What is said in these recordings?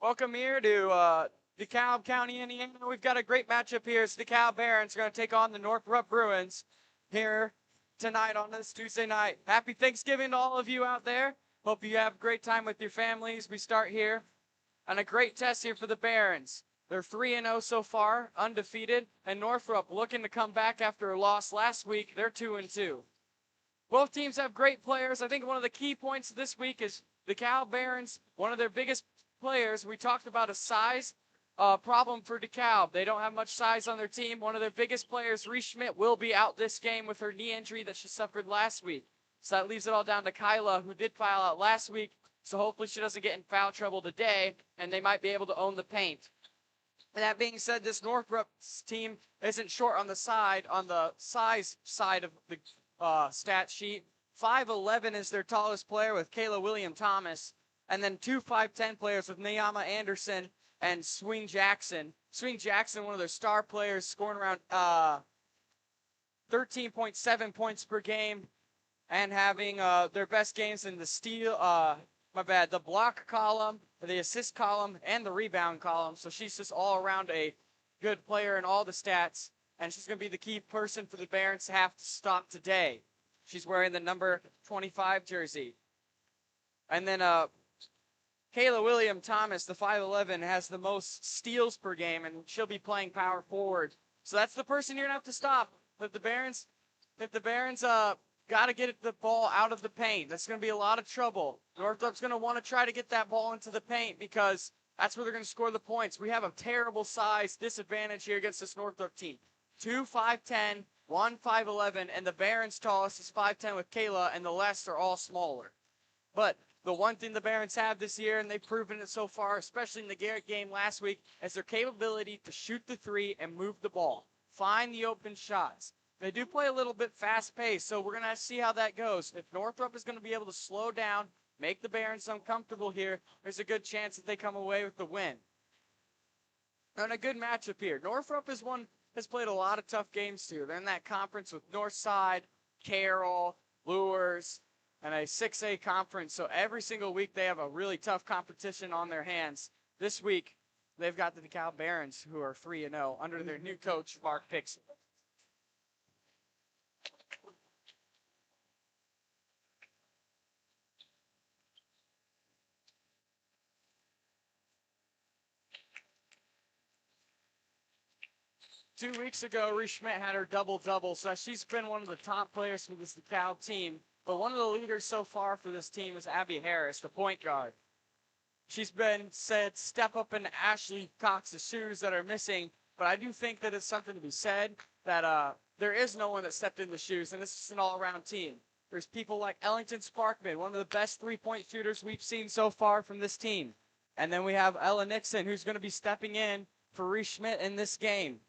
Welcome here to DeKalb County, Indiana. We've got a great matchup here. It's DeKalb Barons going to take on the Northrope Bruins here tonight on this Tuesday night. Happy Thanksgiving to all of you out there. Hope you have a great time with your families. We start here on a great test here for the Barons. They're 3-0 so far, undefeated, and Northrope looking to come back after a loss last week. They're 2-2. Both teams have great players. I think one of the key points this week is the DeKalb Barons, one of their biggest players. We talked about a size problem for DeKalb. They don't have much size on their team. One of their biggest players, Reese Schmidt, will be out this game with her knee injury that she suffered last week. So that leaves it all down to Kyla, who did foul out last week. So hopefully she doesn't get in foul trouble today, and they might be able to own the paint. And that being said, this Northrope team isn't short on the size side of the stat sheet. 5'11" is their tallest player with Kayla William Thomas. And then two 5'10" players with Niyama Anderson and Swing Jackson. Swing Jackson, one of their star players, scoring around 13.7 points per game and having their best games in the the block column, the assist column, and the rebound column. So she's just all around a good player in all the stats. And she's going to be the key person for the Barons to have to stop today. She's wearing the number 25 jersey. And then Kayla William Thomas, the 5'11", has the most steals per game, and she'll be playing power forward. So that's the person you're going to have to stop. If the Barons got to get the ball out of the paint, that's going to be a lot of trouble. Northrope's going to want to try to get that ball into the paint because that's where they're going to score the points. We have a terrible size disadvantage here against this Northrope team. 2 5'10", 1 5'11", and the Barons' tallest is 5'10" with Kayla, and the rest are all smaller. But the one thing the Barons have this year, and they've proven it so far, especially in the Garrett game last week, is their capability to shoot the three and move the ball. Find the open shots. They do play a little bit fast-paced, so we're going to see how that goes. If Northrope is going to be able to slow down, make the Barons uncomfortable here, there's a good chance that they come away with the win. And a good matchup here. Northrope has played a lot of tough games too. They're in that conference with Northside, Carroll, Lures, and a 6A conference. So every single week they have a really tough competition on their hands. This week, they've got the DeKalb Barons, who are 3-0 under their new coach, Mark Pixel. 2 weeks ago, Reese Schmidt had her double-double, so she's been one of the top players for this DeKalb team. But one of the leaders so far for this team is Abby Harris, the point guard. She's been said, step up in Ashley Cox's shoes that are missing, but I do think that it's something to be said that there is no one that stepped in the shoes, and this is an all-around team. There's people like Ellington Sparkman, one of the best three-point shooters we've seen so far from this team. And then we have Ella Nixon, who's going to be stepping in for Reese Schmidt in this game.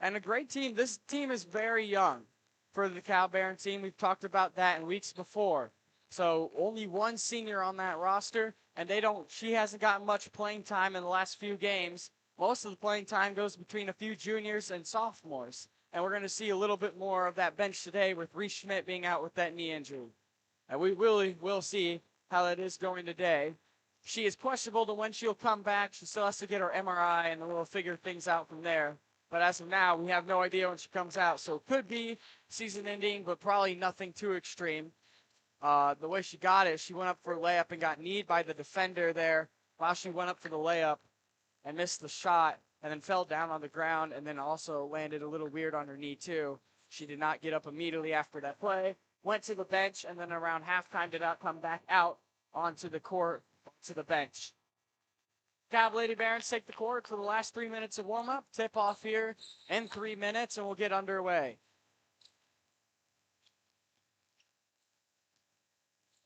And a great team. This team is very young for the DeKalb Barons team. We've talked about that in weeks before. So only one senior on that roster, and she hasn't gotten much playing time in the last few games. Most of the playing time goes between a few juniors and sophomores. And we're going to see a little bit more of that bench today with Reese Schmidt being out with that knee injury. And we really will see how that is going today. She is questionable to when she'll come back. She still has to get her MRI, and we'll figure things out from there. But as of now, we have no idea when she comes out. So it could be season ending, but probably nothing too extreme. The way she got it, she went up for a layup and got kneed by the defender there while she went up for the layup and missed the shot and then fell down on the ground and then also landed a little weird on her knee too. She did not get up immediately after that play, went to the bench, and then around halftime did not come back out onto the court, to the bench. DeKalb Lady Barons take the court for the last 3 minutes of warm-up. Tip-off here in 3 minutes, and we'll get underway.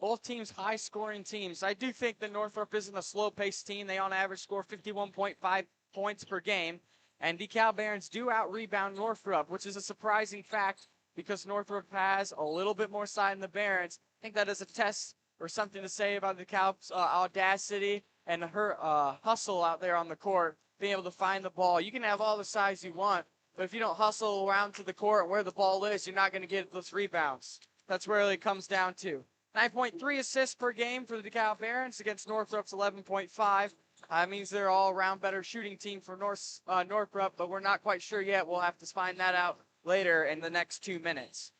Both teams high-scoring teams. I do think that Northrope isn't a slow-paced team. They on average score 51.5 points per game. And DeKalb Barons do out-rebound Northrope, which is a surprising fact because Northrope has a little bit more size than the Barons. I think that is a test or something to say about DeKalb's audacity and her hustle out there on the court, being able to find the ball. You can have all the size you want, but if you don't hustle around to the court where the ball is, you're not going to get those rebounds. That's where it comes down to. 9.3 assists per game for the DeKalb Barons against Northrope's 11.5. That means they're all around better shooting team for Northrope, but we're not quite sure yet. We'll have to find that out later in the next 2 minutes.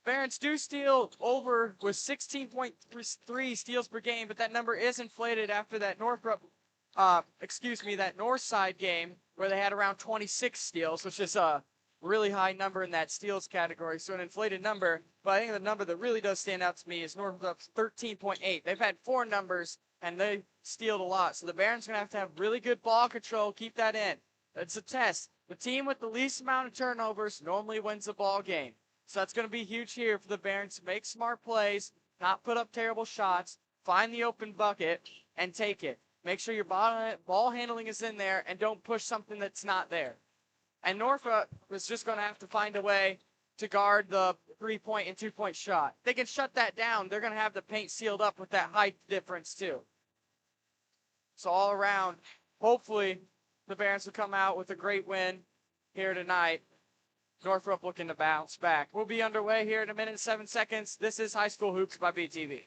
Barons do steal over with 16.3 steals per game, but that number is inflated after that that North Side game where they had around 26 steals, which is a really high number in that steals category. So an inflated number, but I think the number that really does stand out to me is Northrope's 13.8. They've had 4 numbers and they stealed a lot. So the Barons are going to have really good ball control. Keep that in. It's a test. The team with the least amount of turnovers normally wins the ball game. So that's going to be huge here for the Barons to make smart plays, not put up terrible shots, find the open bucket, and take it. Make sure your ball handling is in there, and don't push something that's not there. And Norfolk is just going to have to find a way to guard the 3-point and 2-point shot. They can shut that down. They're going to have the paint sealed up with that height difference too. So all around, hopefully the Barons will come out with a great win here tonight. Northrope looking to bounce back. We'll be underway here in a minute and 7 seconds. This is High School Hoops by BTV.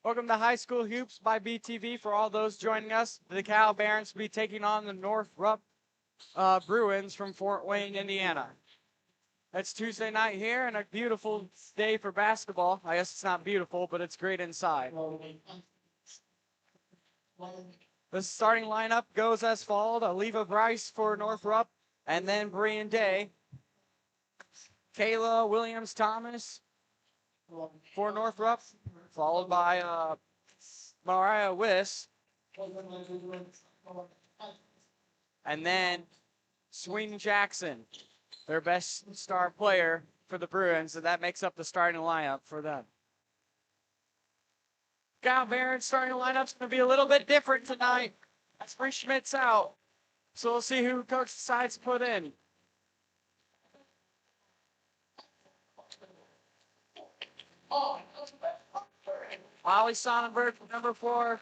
Welcome to High School Hoops by BTV. For all those joining us, the DeKalb Barons will be taking on the Northrope Bruins from Fort Wayne, Indiana. It's Tuesday night here and a beautiful day for basketball. I guess it's not beautiful, but it's great inside. The starting lineup goes as followed. Aliva Bryce for Northrope, and then Brian Day. Kayla Williams-Thomas for Northrope, followed by Mariah Wiss. And then Swing Jackson, their best star player for the Bruins, and that makes up the starting lineup for them. DeKalb Barons starting lineup's going to be a little bit different tonight. As Free Schmidt's out, so we'll see who coach decides to put in. Molly Sonnenberg, number 4,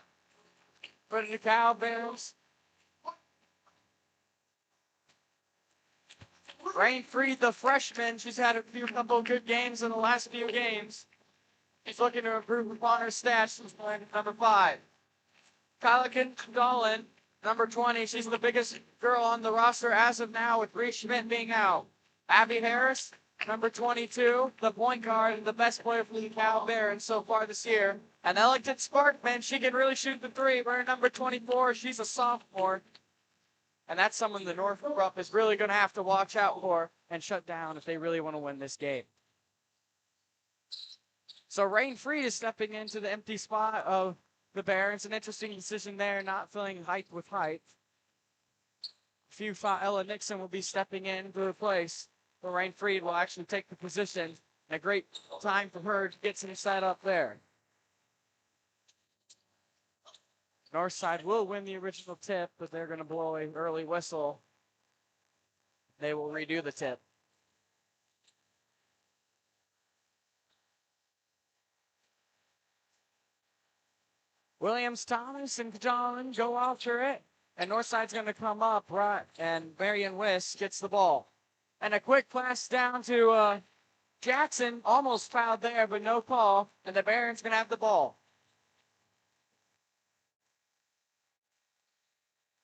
for the DeKalb Barons. Rain Freed, the freshman, she's had a couple good games in the last few games. She's looking to improve upon her stats. She's playing at number 5. Kyla Dolan, number 20. She's the biggest girl on the roster as of now, with Bree Schmidt being out. Abby Harris, number 22, the point guard and the best player for the DeKalb Barons so far this year. And Ellington Sparkman, she can really shoot the 3. We're number 24. She's a sophomore. And that's someone the Northrope is really going to have to watch out for and shut down if they really want to win this game. So Rain Freed is stepping into the empty spot of the Barons. An interesting decision there, not filling height with height. Ella Nixon will be stepping in to replace, but Rain Freed will actually take the position. And a great time for her to get some set up there. Northside will win the original tip, but they're going to blow an early whistle. They will redo the tip. Williams, Thomas, and John go after it. And Northside's going to come up, right? And Marion Wiss gets the ball. And a quick pass down to Jackson. Almost fouled there, but no call. And the Barons going to have the ball.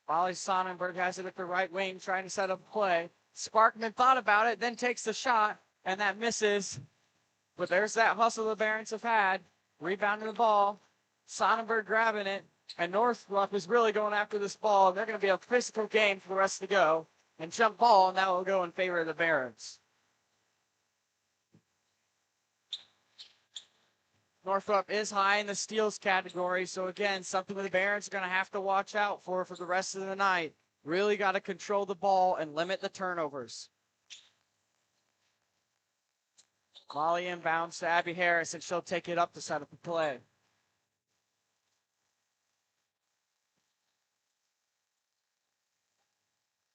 Molly Sonnenberg has it at the right wing, trying to set up a play. Sparkman thought about it, then takes the shot, and that misses. But there's that hustle the Barons have had. Rebounding the ball. Sonnenberg grabbing it. And Northrope is really going after this ball. They're going to be a physical game for the rest to go. And jump ball, and that will go in favor of the Barons. Northrope is high in the steals category, so again, something the Barons are going to have to watch out for the rest of the night. Really got to control the ball and limit the turnovers. Molly inbounds to Abby Harris, and she'll take it up to set up the play.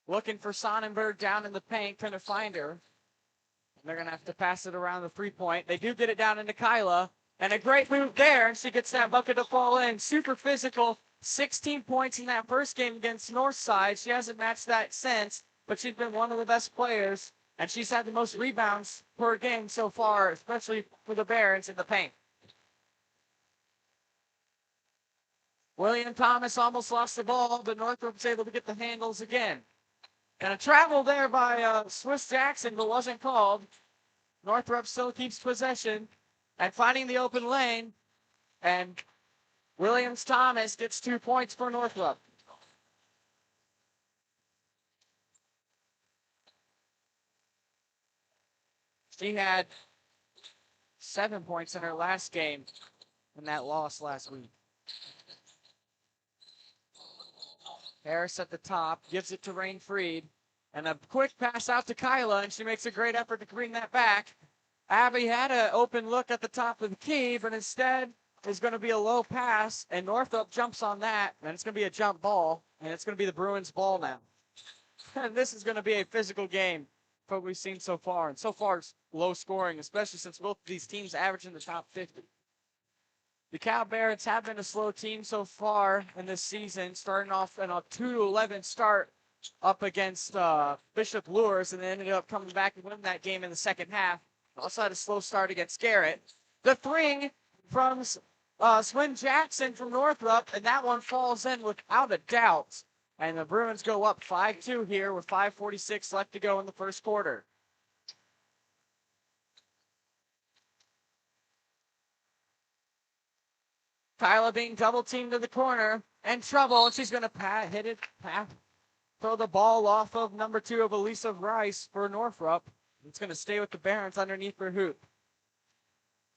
Looking for Sonnenberg down in the paint, trying to find her. And they're going to have to pass it around the 3-point. They do get it down into Kyla. And a great move there, and she gets that bucket to fall in. Super physical. 16 points in that first game against Northside. She hasn't matched that since, but she's been one of the best players. And she's had the most rebounds per game so far, especially for the Barons in the paint. William Thomas almost lost the ball, but Northrope's able to get the handles again. And a travel there by Swiss Jackson, but wasn't called. Northrope still keeps possession and finding the open lane. And Williams Thomas gets 2 points for Northrope. She had 7 points in her last game in that loss last week. Harris at the top, gives it to Rain Freed. And a quick pass out to Kyla, and she makes a great effort to bring that back. Abby had an open look at the top of the key, but instead is going to be a low pass, and Northrope jumps on that, and it's going to be a jump ball, and it's going to be the Bruins' ball now. And this is going to be a physical game for what we've seen so far, and so far it's low scoring, especially since both of these teams average in the top 50. The DeKalb Barons have been a slow team so far in this season, starting off in a 2-11 start up against Bishop Lures, and they ended up coming back and winning that game in the second half. Also had a slow start against Garrett. The three from Swin Jackson from Northrope, and that one falls in without a doubt. And the Bruins go up 5-2 here with 5:46 left to go in the first quarter. Kyla being double teamed to the corner and trouble, and she's going to throw the ball off of number 2 of Elisa Rice for Northrope. It's going to stay with the Barons underneath her hoop.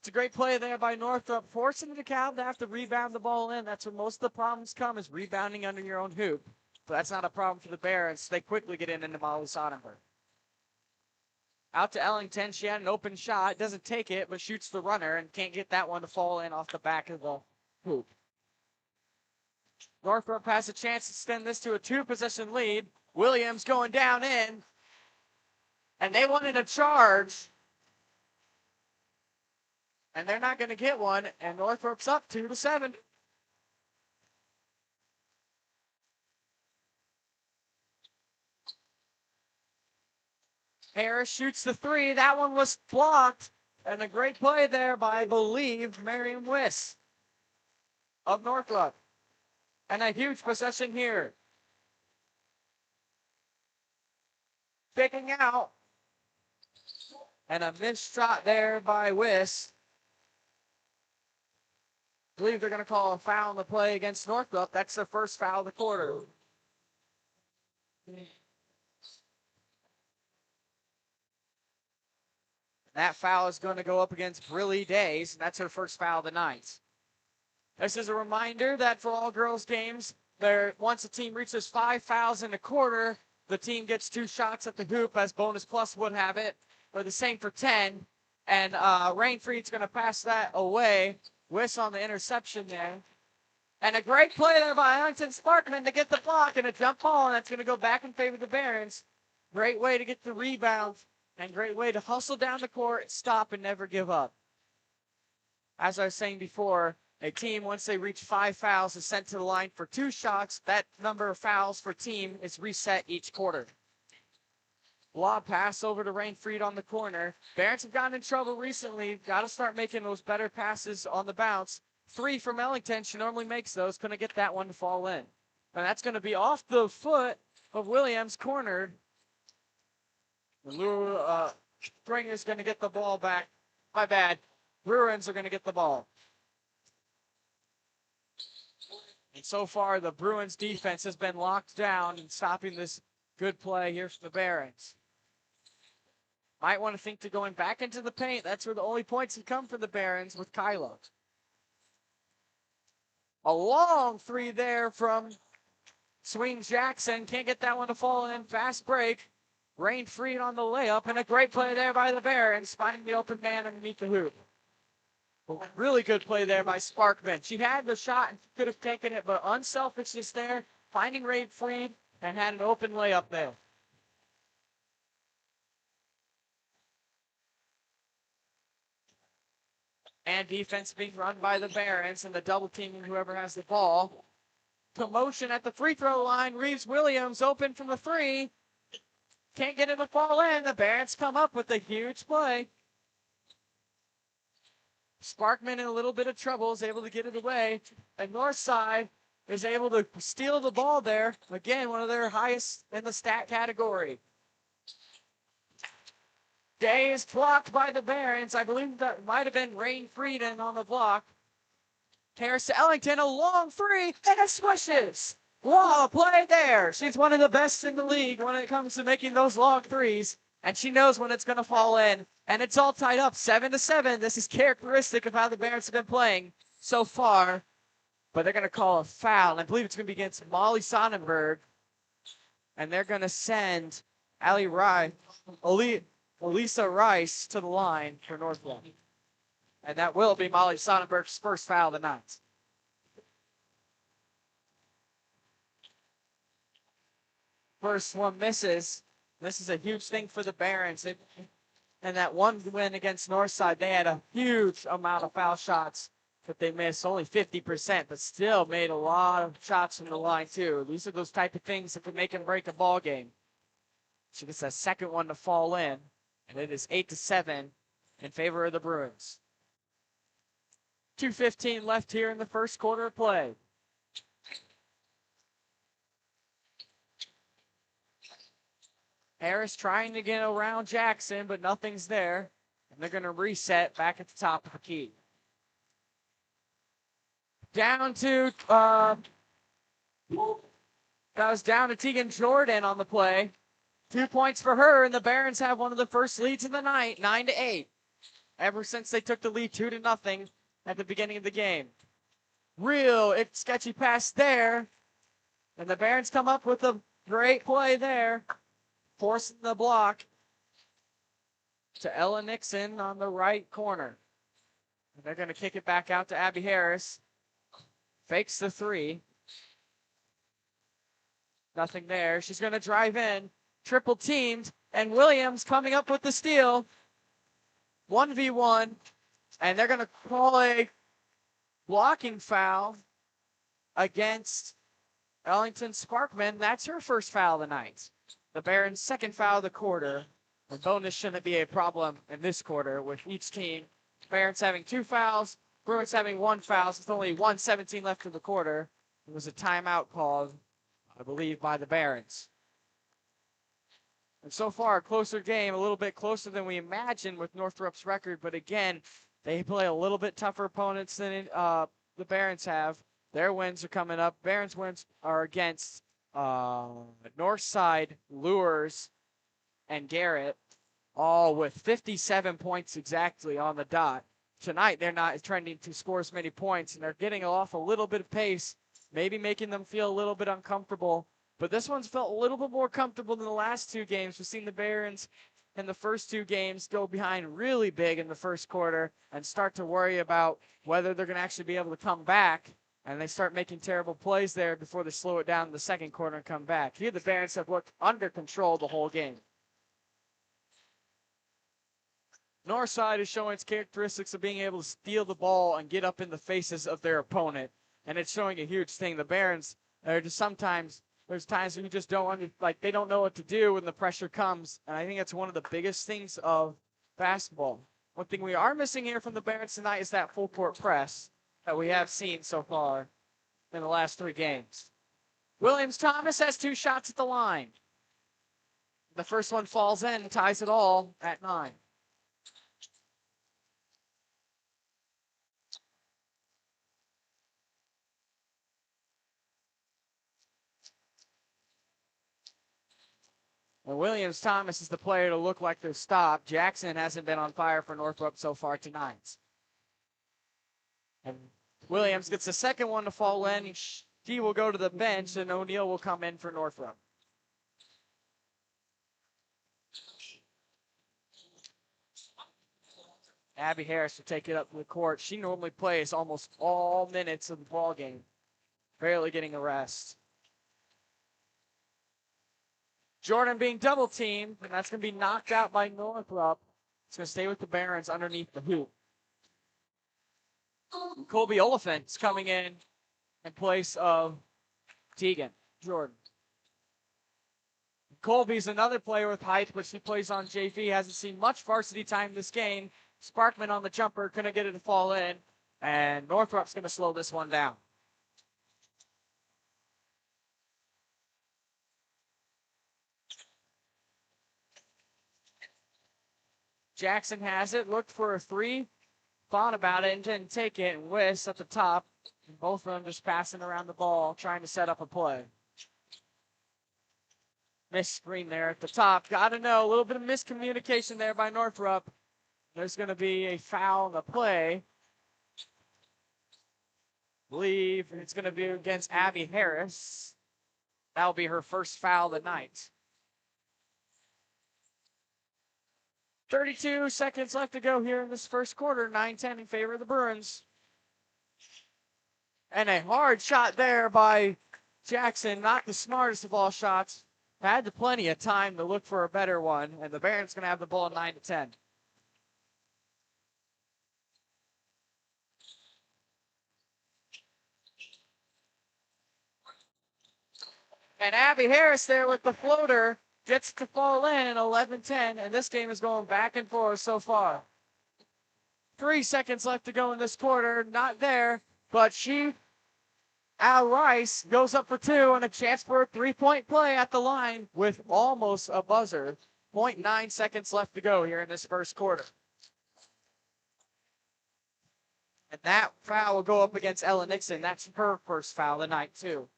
It's a great play there by Northrope, forcing the DeKalb to have to rebound the ball in. That's where most of the problems come, is rebounding under your own hoop. But that's not a problem for the Barons. They quickly get into Molly Sonnenberg. Out to Ellington. She had an open shot. Doesn't take it, but shoots the runner and can't get that one to fall in off the back of the hoop. Northrope has a chance to extend this to a 2-possession lead. Williams going down in. And they wanted a charge. And they're not going to get one. And Northrope's up 2-7. Harris shoots the three. That one was blocked. And a great play there by, I believe, Marion Wiss of Northrope. And a huge possession here. Picking out. And a missed shot there by Wiss. I believe they're going to call a foul on the play against Northrope. That's their first foul of the quarter. That foul is going to go up against Brillie Days, and that's her first foul of the night. This is a reminder that for all girls games, once a team reaches 5 fouls in a quarter, the team gets 2 shots at the hoop, as Bonus Plus would have it, or the same for 10. And Rainfried's going to pass that away. Wiss on the interception there. And a great play there by Ellington Sparkman to get the block and a jump ball, and that's going to go back in favor of the Barons. Great way to get the rebound. And great way to hustle down the court, stop, and never give up. As I was saying before, a team, once they reach 5 fouls, is sent to the line for 2 shots. That number of fouls for team is reset each quarter. Lob pass over to Rainfried on the corner. Barons have gotten in trouble recently. Got to start making those better passes on the bounce. 3 from Ellington. She normally makes those. Couldn't get that one to fall in. And that's going to be off the foot of Williams, cornered. Stringer's going to get the ball back. My bad. Bruins are going to get the ball. And so far, the Bruins defense has been locked down and stopping this good play here from the Barons. Might want to think to going back into the paint. That's where the only points have come for the Barons with Kylo. A long 3 there from Swing Jackson. Can't get that one to fall in. Fast break. Rainfried on the layup, and a great play there by the Barons, finding the open man underneath the hoop. Really good play there by Sparkman. She had the shot and could have taken it, but unselfishness there, finding Rainfried, and had an open layup there. And defense being run by the Barons, and the double teaming whoever has the ball. Commotion at the free throw line. Reeves Williams open from the 3. Can't get it to fall in. The Barons come up with a huge play. Sparkman in a little bit of trouble is able to get it away. And Northside is able to steal the ball there. Again, one of their highest in the stat category. Day is blocked by the Barons. I believe that might have been Rainfried on the block. Harris to Ellington, a long 3, and it swishes. Wow, play there. She's one of the best in the league when it comes to making those long 3s, and she knows when it's going to fall in. And it's all tied up 7-7. This is characteristic of how the Barons have been playing so far. But they're going to call a foul, and I believe it's going to be against Molly Sonnenberg. And they're going to send Elisa Rice to the line for Northrope. And that will be Molly Sonnenberg's first foul of the night. First one misses. This is a huge thing for the Barons. And that one win against Northside, they had a huge amount of foul shots that they missed, only 50%, but still made a lot of shots from the line too. These are those type of things that can make and break a ball game. She gets that second one to fall in, and it is 8-7 in favor of the Bruins. 2:15 left here in the first quarter of play. Harris trying to get around Jackson, but nothing's there. And they're going to reset back at the top of the key. Down to, that was down to Tegan Jordan on the play. 2 points for her, and the Barons have one of the first leads of the night, 9-8. Ever since they took the lead 2-0 at the beginning of the game. Real sketchy pass there. And the Barons come up with a great play there. Forcing the block to Ella Nixon on the right corner. And they're going to kick it back out to Abby Harris. Fakes the 3. Nothing there. She's going to drive in. Triple teamed. And Williams coming up with the steal. 1v1. And they're going to call a blocking foul against Ellington Sparkman. That's her first foul of the night. The Barons' second foul of the quarter. The bonus shouldn't be a problem in this quarter with each team. Barons having 2 fouls, Bruins having 1 foul. With only 1:17 left in the quarter. It was a timeout called, I believe, by the Barons. And so far, a closer game, a little bit closer than we imagined with Northrope's record. But again, they play a little bit tougher opponents than the Barons have. Their wins are coming up. Barons' wins are against Northside, Lures, and Garrett, all with 57 points exactly on the dot. Tonight, they're not trending to score as many points, and they're getting off a little bit of pace, maybe making them feel a little bit uncomfortable. But this one's felt a little bit more comfortable than the last 2 games. We've seen the Barons in the first 2 games go behind really big in the first quarter and start to worry about whether they're going to actually be able to come back. And they start making terrible plays there before they slow it down in the second quarter and come back. Here, the Barons have looked under control the whole game. Northside is showing its characteristics of being able to steal the ball and get up in the faces of their opponent. And it's showing a huge thing. The Barons are just sometimes, there's times when you just don't, they don't know what to do when the pressure comes. And I think that's one of the biggest things of basketball. One thing we are missing here from the Barons tonight is that full court press that we have seen so far in the last 3 games. Williams-Thomas has 2 shots at the line. The first one falls in and ties it all at 9. And Williams-Thomas is the player to look like they're stopped. Jackson hasn't been on fire for Northrope so far tonight. And Williams gets the second one to fall in. He will go to the bench, and O'Neal will come in for Northrope. Abby Harris will take it up to the court. She normally plays almost all minutes of the ball game, barely getting a rest. Jordan being double teamed, and that's going to be knocked out by Northrope. It's going to stay with the Barons underneath the hoop. Colby Oliphant's coming in place of Tegan Jordan. Colby's another player with height, but she plays on JV. Hasn't seen much varsity time this game. Sparkman on the jumper, couldn't get it to fall in, and Northrope's going to slow this one down. Jackson has it, looked for a 3, thought about it, and didn't take it, and Wiss at the top. And both of them just passing around the ball, trying to set up a play. Missed screen there at the top. Got to know, a little bit of miscommunication there by Northrope. There's going to be a foul in the play. I believe it's going to be against Abby Harris. That'll be her first foul of the night. 32 seconds left to go here in this first quarter. 9-10 in favor of the Bruins. And a hard shot there by Jackson. Not the smartest of all shots. Had plenty of time to look for a better one. And the Barons going to have the ball 9-10. And Abby Harris there with the floater. Gets to fall in 11-10, and this game is going back and forth so far. 3 seconds left to go in this quarter. Not there, but Al Rice goes up for 2 and a chance for a 3-point play at the line with almost a buzzer. 0.9 seconds left to go here in this first quarter. And that foul will go up against Ella Nixon. That's her first foul of the night, too.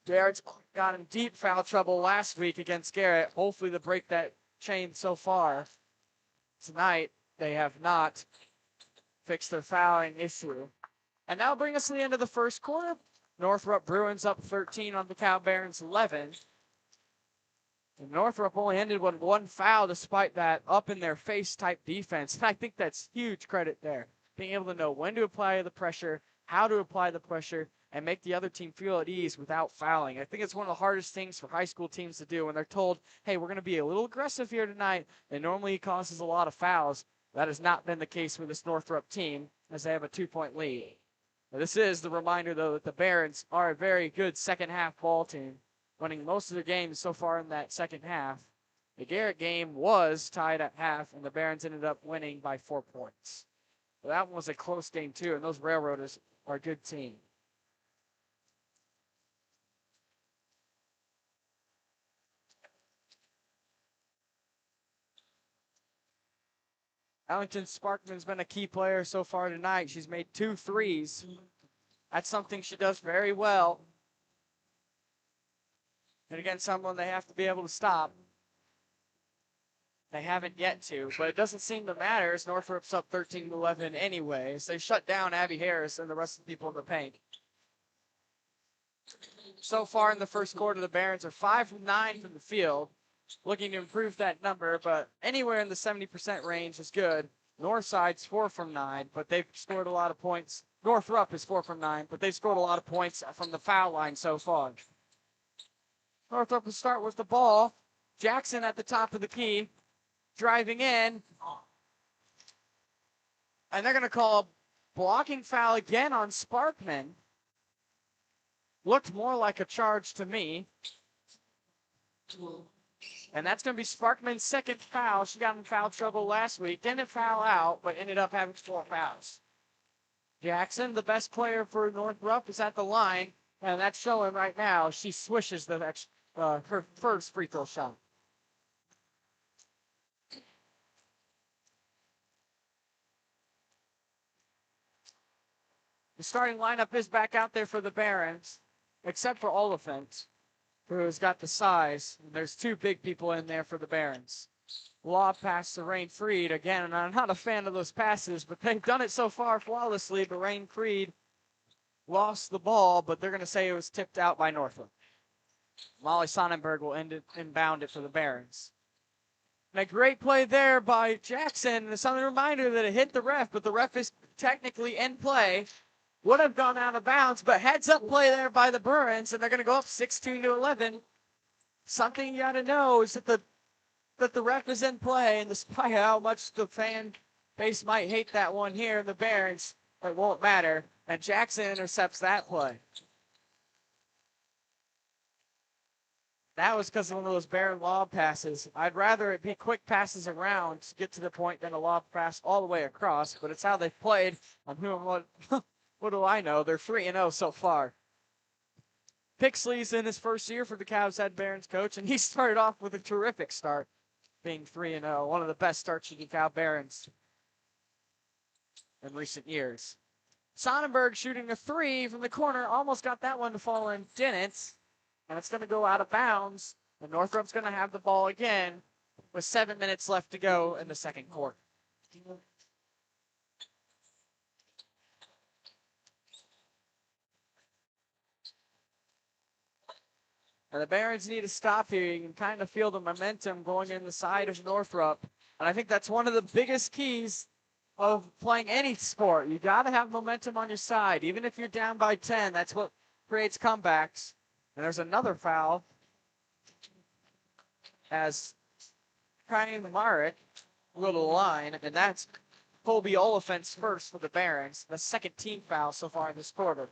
Garrett's got in deep foul trouble last week against Garrett. Hopefully to break that chain so far. Tonight, they have not fixed their fouling issue. And that'll bring us to the end of the first quarter. Northrope Bruins up 13 on the DeKalb Barons 11. And Northrope only ended with 1 foul despite that up-in-their-face type defense. And I think that's huge credit there. Being able to know when to apply the pressure, how to apply the pressure, and make the other team feel at ease without fouling. I think it's one of the hardest things for high school teams to do when they're told, hey, we're going to be a little aggressive here tonight. It normally causes a lot of fouls. That has not been the case with this Northrope team as they have a 2-point lead. Now, this is the reminder, though, that the Barons are a very good second-half ball team, winning most of their games so far in that second half. The Garrett game was tied at half, and the Barons ended up winning by 4 points. So that one was a close game, too, and those Railroaders are a good team. Ellington Sparkman's been a key player so far tonight. She's made 2 threes. That's something she does very well. And again, someone they have to be able to stop. They haven't yet to, but it doesn't seem to matter as Northrope's up 13-11 anyways. They shut down Abby Harris and the rest of the people in the paint. So far in the first quarter, the Barons are 5 from 9 from the field, looking to improve that number, but anywhere in the 70% range is good. Northside's 4 from 9, but they've scored a lot of points. Northrope is 4 from 9, but they've scored a lot of points from the foul line so far. Northrope will start with the ball. Jackson at the top of the key, driving in. And they're going to call a blocking foul again on Sparkman. Looked more like a charge to me. And that's going to be Sparkman's second foul. She got in foul trouble last week. Didn't foul out, but ended up having 4 fouls. Jackson, the best player for Northrope, is at the line. And that's showing right now. She swishes her first free throw shot. The starting lineup is back out there for the Barons, except for Oliphant, who has got the size. And there's 2 big people in there for the Barons. Lob pass to Rain Freed. Again, and I'm not a fan of those passes, but they've done it so far flawlessly. But Rain Freed lost the ball, but they're going to say it was tipped out by Northrope. Molly Sonnenberg will inbound it for the Barons. And a great play there by Jackson. And it's a reminder that it hit the ref, but the ref is technically in play. Would have gone out of bounds, but heads up play there by the Bruins, and they're going to go up 16-11. Something you got to know is that the ref is in play, and despite how much the fan base might hate that one here in the Barons, it won't matter. And Jackson intercepts that play. That was because of one of those Baron lob passes. I'd rather it be quick passes around to get to the point than a lob pass all the way across, but it's how they've played. On who and what. What do I know? They're 3-0 so far. Pixley's in his first year for the Cavs head Barons coach, and he started off with a terrific start, being 3-0, one of the best starts for the DeKalb Barons in recent years. Sonnenberg shooting a 3 from the corner, almost got that one to fall in, didn't, and it's going to go out of bounds, and Northrope's going to have the ball again with 7 minutes left to go in the second quarter. And the Barons need to stop here. You can kind of feel the momentum going in the side of Northrope. And I think that's one of the biggest keys of playing any sport. You got to have momentum on your side. Even if you're down by 10, that's what creates comebacks. And there's another foul as Ryan Marek will go to the line. And that's Colby Oliphant's first for the Barons. The second team foul so far in this quarter.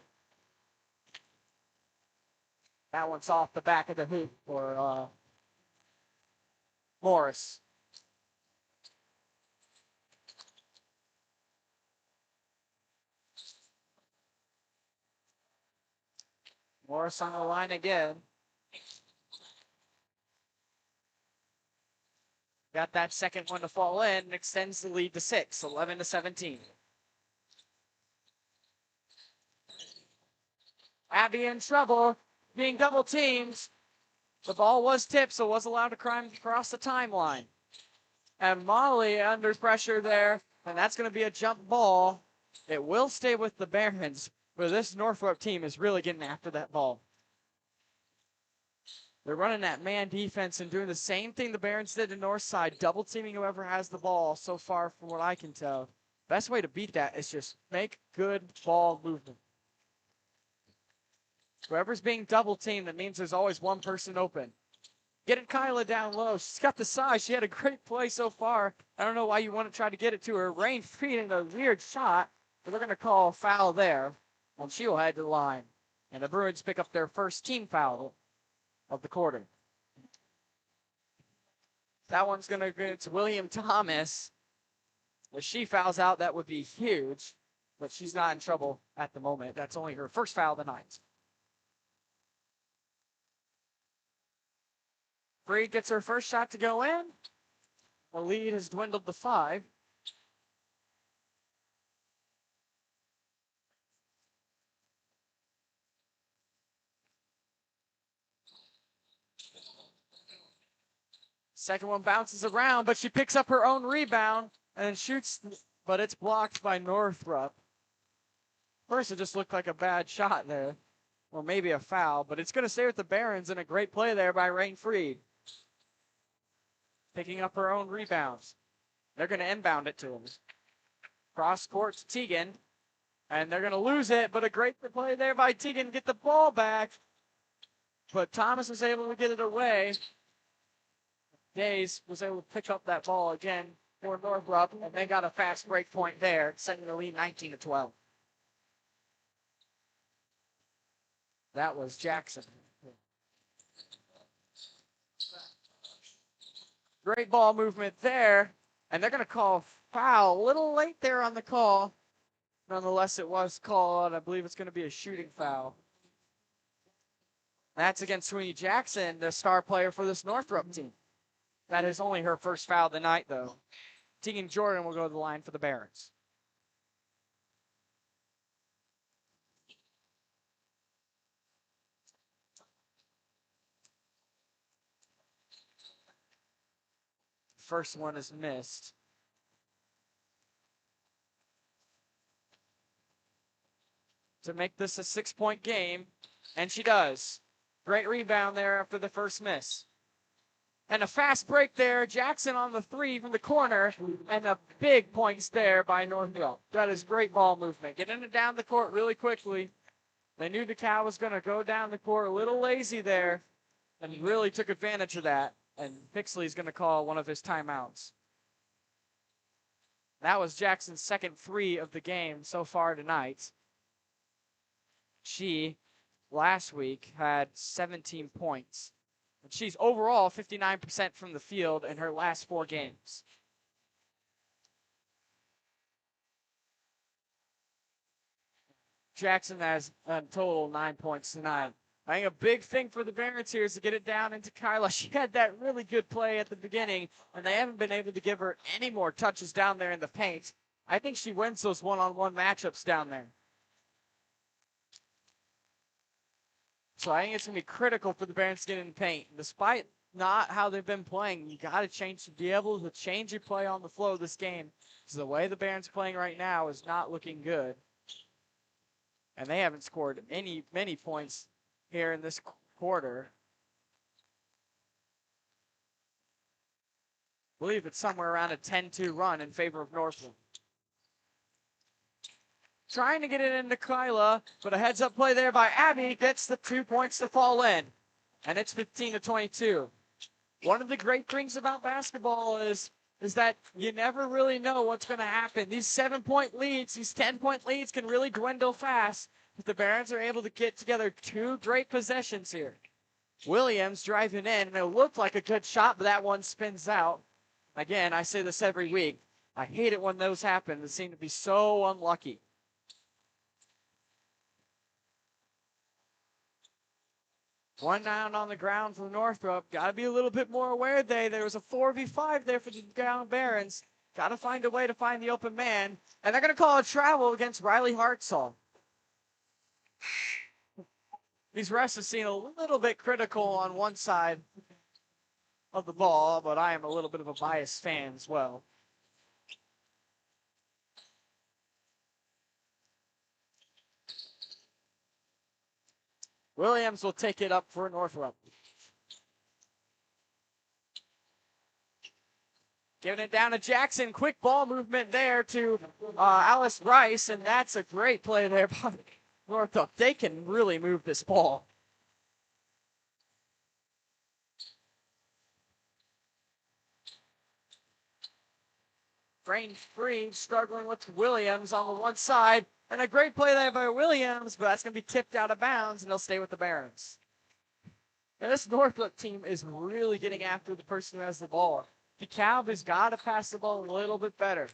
That one's off the back of the hoop for Morris. Morris on the line again. Got that second one to fall in and extends the lead to 6, 11-17. Abby in trouble. Being double teamed. The ball was tipped, so was allowed to climb across the timeline. And Molly under pressure there, and that's going to be a jump ball. It will stay with the Barons, but this Northrope team is really getting after that ball. They're running that man defense and doing the same thing the Barons did to Northside, double teaming whoever has the ball so far from what I can tell. Best way to beat that is just make good ball movement. Whoever's being double teamed, that means there's always one person open. Getting Kyla down low. She's got the size. She had a great play so far. I don't know why you want to try to get it to her. Rain feeding a weird shot, but they're going to call a foul there, and she will head to the line. And the Bruins pick up their first team foul of the quarter. That one's going to go to William Thomas. If she fouls out, that would be huge, but she's not in trouble at the moment. That's only her first foul of the night. Freed gets her first shot to go in. The lead has dwindled to 5. Second one bounces around, but she picks up her own rebound and then shoots, but it's blocked by Northrope. First, it just looked like a bad shot there, or maybe a foul, but it's going to stay with the Barons, and a great play there by Rain Freed. Picking up her own rebounds. They're going to inbound it to him. Cross court to Teagan, and they're going to lose it, but a great play there by Teagan. Get the ball back, but Thomas was able to get it away. Days was able to pick up that ball again for Northrope, and they got a fast break point there, setting the lead 19-12. That was Jackson. Great ball movement there, and they're going to call foul. A little late there on the call. Nonetheless, it was called. I believe it's going to be a shooting foul. That's against Sweeney Jackson, the star player for this Northrope team. That is only her first foul of the night, though. Teagan Jordan will go to the line for the Barons. First one is missed. To make this a 6-point game, and she does. Great rebound there after the first miss. And a fast break there. Jackson on the 3 from the corner, and a big points there by Northrope. That is great ball movement. Getting it down the court really quickly. They knew DeKalb was going to go down the court a little lazy there, and really took advantage of that. And Pixley's going to call one of his timeouts. That was Jackson's second 3 of the game so far tonight. She, last week, had 17 points. And she's overall 59% from the field in her last 4 games. Jackson has a total 9 points tonight. I think a big thing for the Barons here is to get it down into Kyla. She had that really good play at the beginning, and they haven't been able to give her any more touches down there in the paint. I think she wins those one-on-one matchups down there. So I think it's going to be critical for the Barons to get in the paint. Despite not how they've been playing, you got to be able to change your play on the flow of this game. Because the way the Barons are playing right now is not looking good. And they haven't scored many points here in this quarter. I believe it's somewhere around a 10-2 run in favor of Northrope. Trying to get it into Kyla, but a heads-up play there by Abby gets the 2 points to fall in. And it's 15-22. One of the great things about basketball is that you never really know what's going to happen. These 7-point leads, these 10-point leads can really dwindle fast if the Barons are able to get together 2 great possessions here. Williams driving in, and it looked like a good shot, but that one spins out. Again, I say this every week. I hate it when those happen. They seem to be so unlucky. One down on the ground for Northrope. Got to be a little bit more aware there was a 4v5 there for the DeKalb Barons. Got to find a way to find the open man. And they're going to call a travel against Riley Hartzell. These refs have seen a little bit critical on one side of the ball, but I am a little bit of a biased fan as well. Williams will take it up for Northrope. Giving it down to Jackson. Quick ball movement there to Alice Rice, and that's a great play there by Northrope. They can really move this ball. Brain free, struggling with Williams on the one side. And a great play there by Williams, but that's going to be tipped out of bounds, and they'll stay with the Barons. Now, this Northrope team is really getting after the person who has the ball. DeKalb has got to pass the ball a little bit better.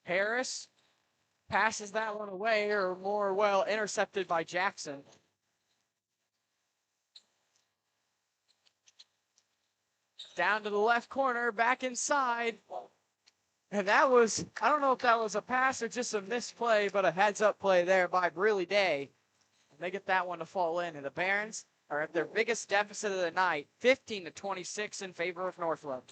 Harris passes that one away, or more well intercepted by Jackson. Down to the left corner, back inside. And that was, I don't know if that was a pass or just a misplay, but a heads-up play there by Briley Day. And they get that one to fall in. And the Barons are at their biggest deficit of the night, 15-26 in favor of Northrope.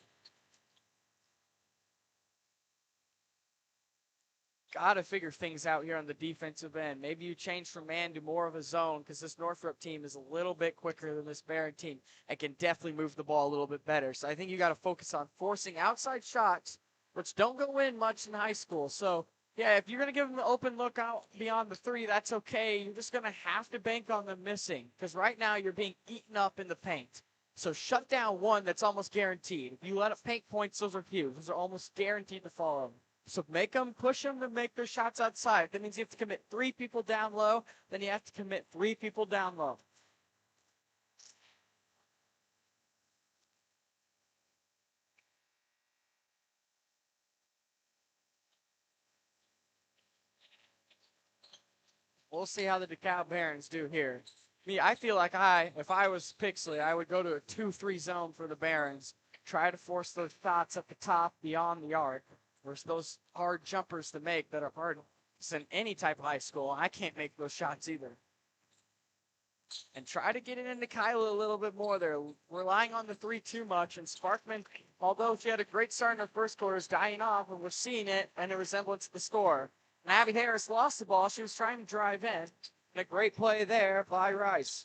Got to figure things out here on the defensive end. Maybe you change from man to more of a zone, because this Northrope team is a little bit quicker than this Baron team and can definitely move the ball a little bit better. So I think you got to focus on forcing outside shots, which don't go in much in high school. So, yeah, if you're going to give them an open look out beyond the three, that's okay. You're just going to have to bank on them missing, because right now you're being eaten up in the paint. So shut down one that's almost guaranteed. If you let up paint points, those are few. Those are almost guaranteed to fall over. So make them, push them to make their shots outside. That means you have to commit 3 people down low. Then you have to commit 3 people down low. We'll see how the DeKalb Barons do here. I feel like if I was Pixley, I would go to a 2-3 zone for the Barons. Try to force those shots at the top beyond the arc. There's those hard jumpers to make that are hard in any type of high school. I can't make those shots either. And try to get it into Kyla a little bit more. They're relying on the 3 too much. And Sparkman, although she had a great start in her first quarter, is dying off, and we're seeing it and a resemblance to the score. And Abby Harris lost the ball. She was trying to drive in. And a great play there by Rice.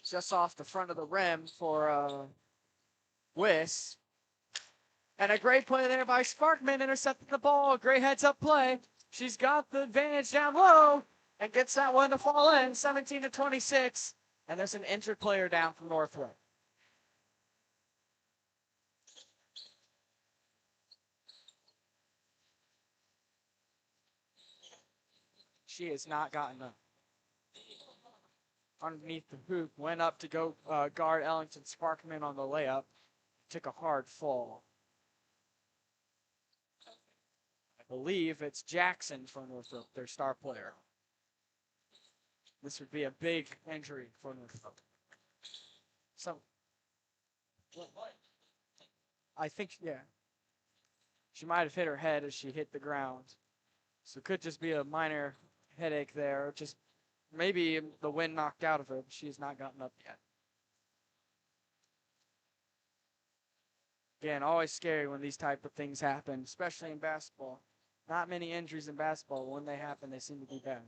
Just off the front of the rim for Wiss. And a great play there by Sparkman, intercepting the ball. Great heads-up play. She's got the advantage down low and gets that one to fall in, 17-26. And there's an injured player down from Northrope. She has not gotten up. Underneath the hoop, went up to go guard Ellington Sparkman on the layup. Took a hard fall. I believe it's Jackson from Northrope, their star player. This would be a big injury for Northrope. So, I think, yeah. She might have hit her head as she hit the ground. So it could just be a minor headache there. Just maybe the wind knocked out of her, but she has not gotten up yet. Again, always scary when these type of things happen, especially in basketball. Not many injuries in basketball. When they happen, they seem to be bad.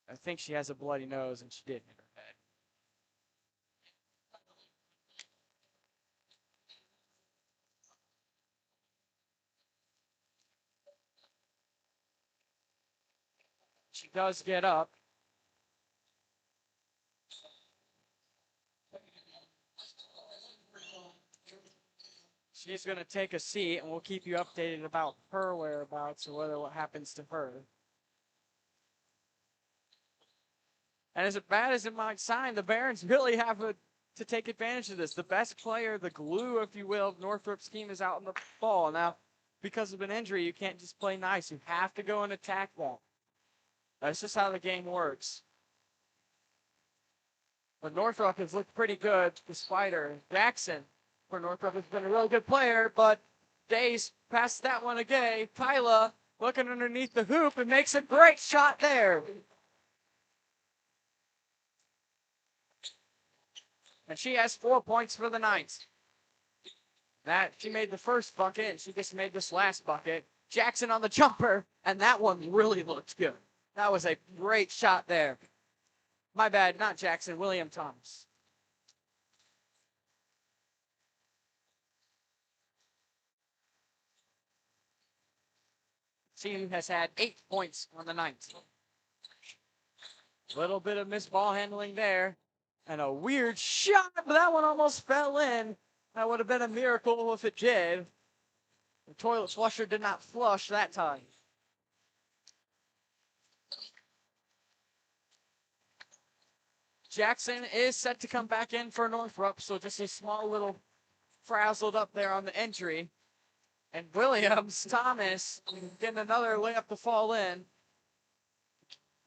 I think she has a bloody nose, and she did hit her head. She does get up. She's going to take a seat, and we'll keep you updated about her whereabouts or whether what happens to her. And as bad as it might sound, the Barons really have to take advantage of this. The best player, the glue, if you will, of Northrope's team is out on the ball. Now, because of an injury, you can't just play nice. You have to go and attack that. That's just how the game works. But Northrope has looked pretty good despite her. Jackson for Northrope has been a really good player, but Days passed that one again. Kyla looking underneath the hoop and makes a great shot there. And she has 4 points for the night. She made the first bucket, and she just made this last bucket. Jackson on the jumper, and that one really looked good. That was a great shot there. My bad, not Jackson, William Thomas. Team has had 8 points on the night. Little bit of missed ball handling there. And a weird shot, but that one almost fell in. That would have been a miracle if it did. The toilet flusher did not flush that time. Jackson is set to come back in for Northrope, so just a small little frazzled up there on the entry. And Williams, Thomas, getting another layup to fall in.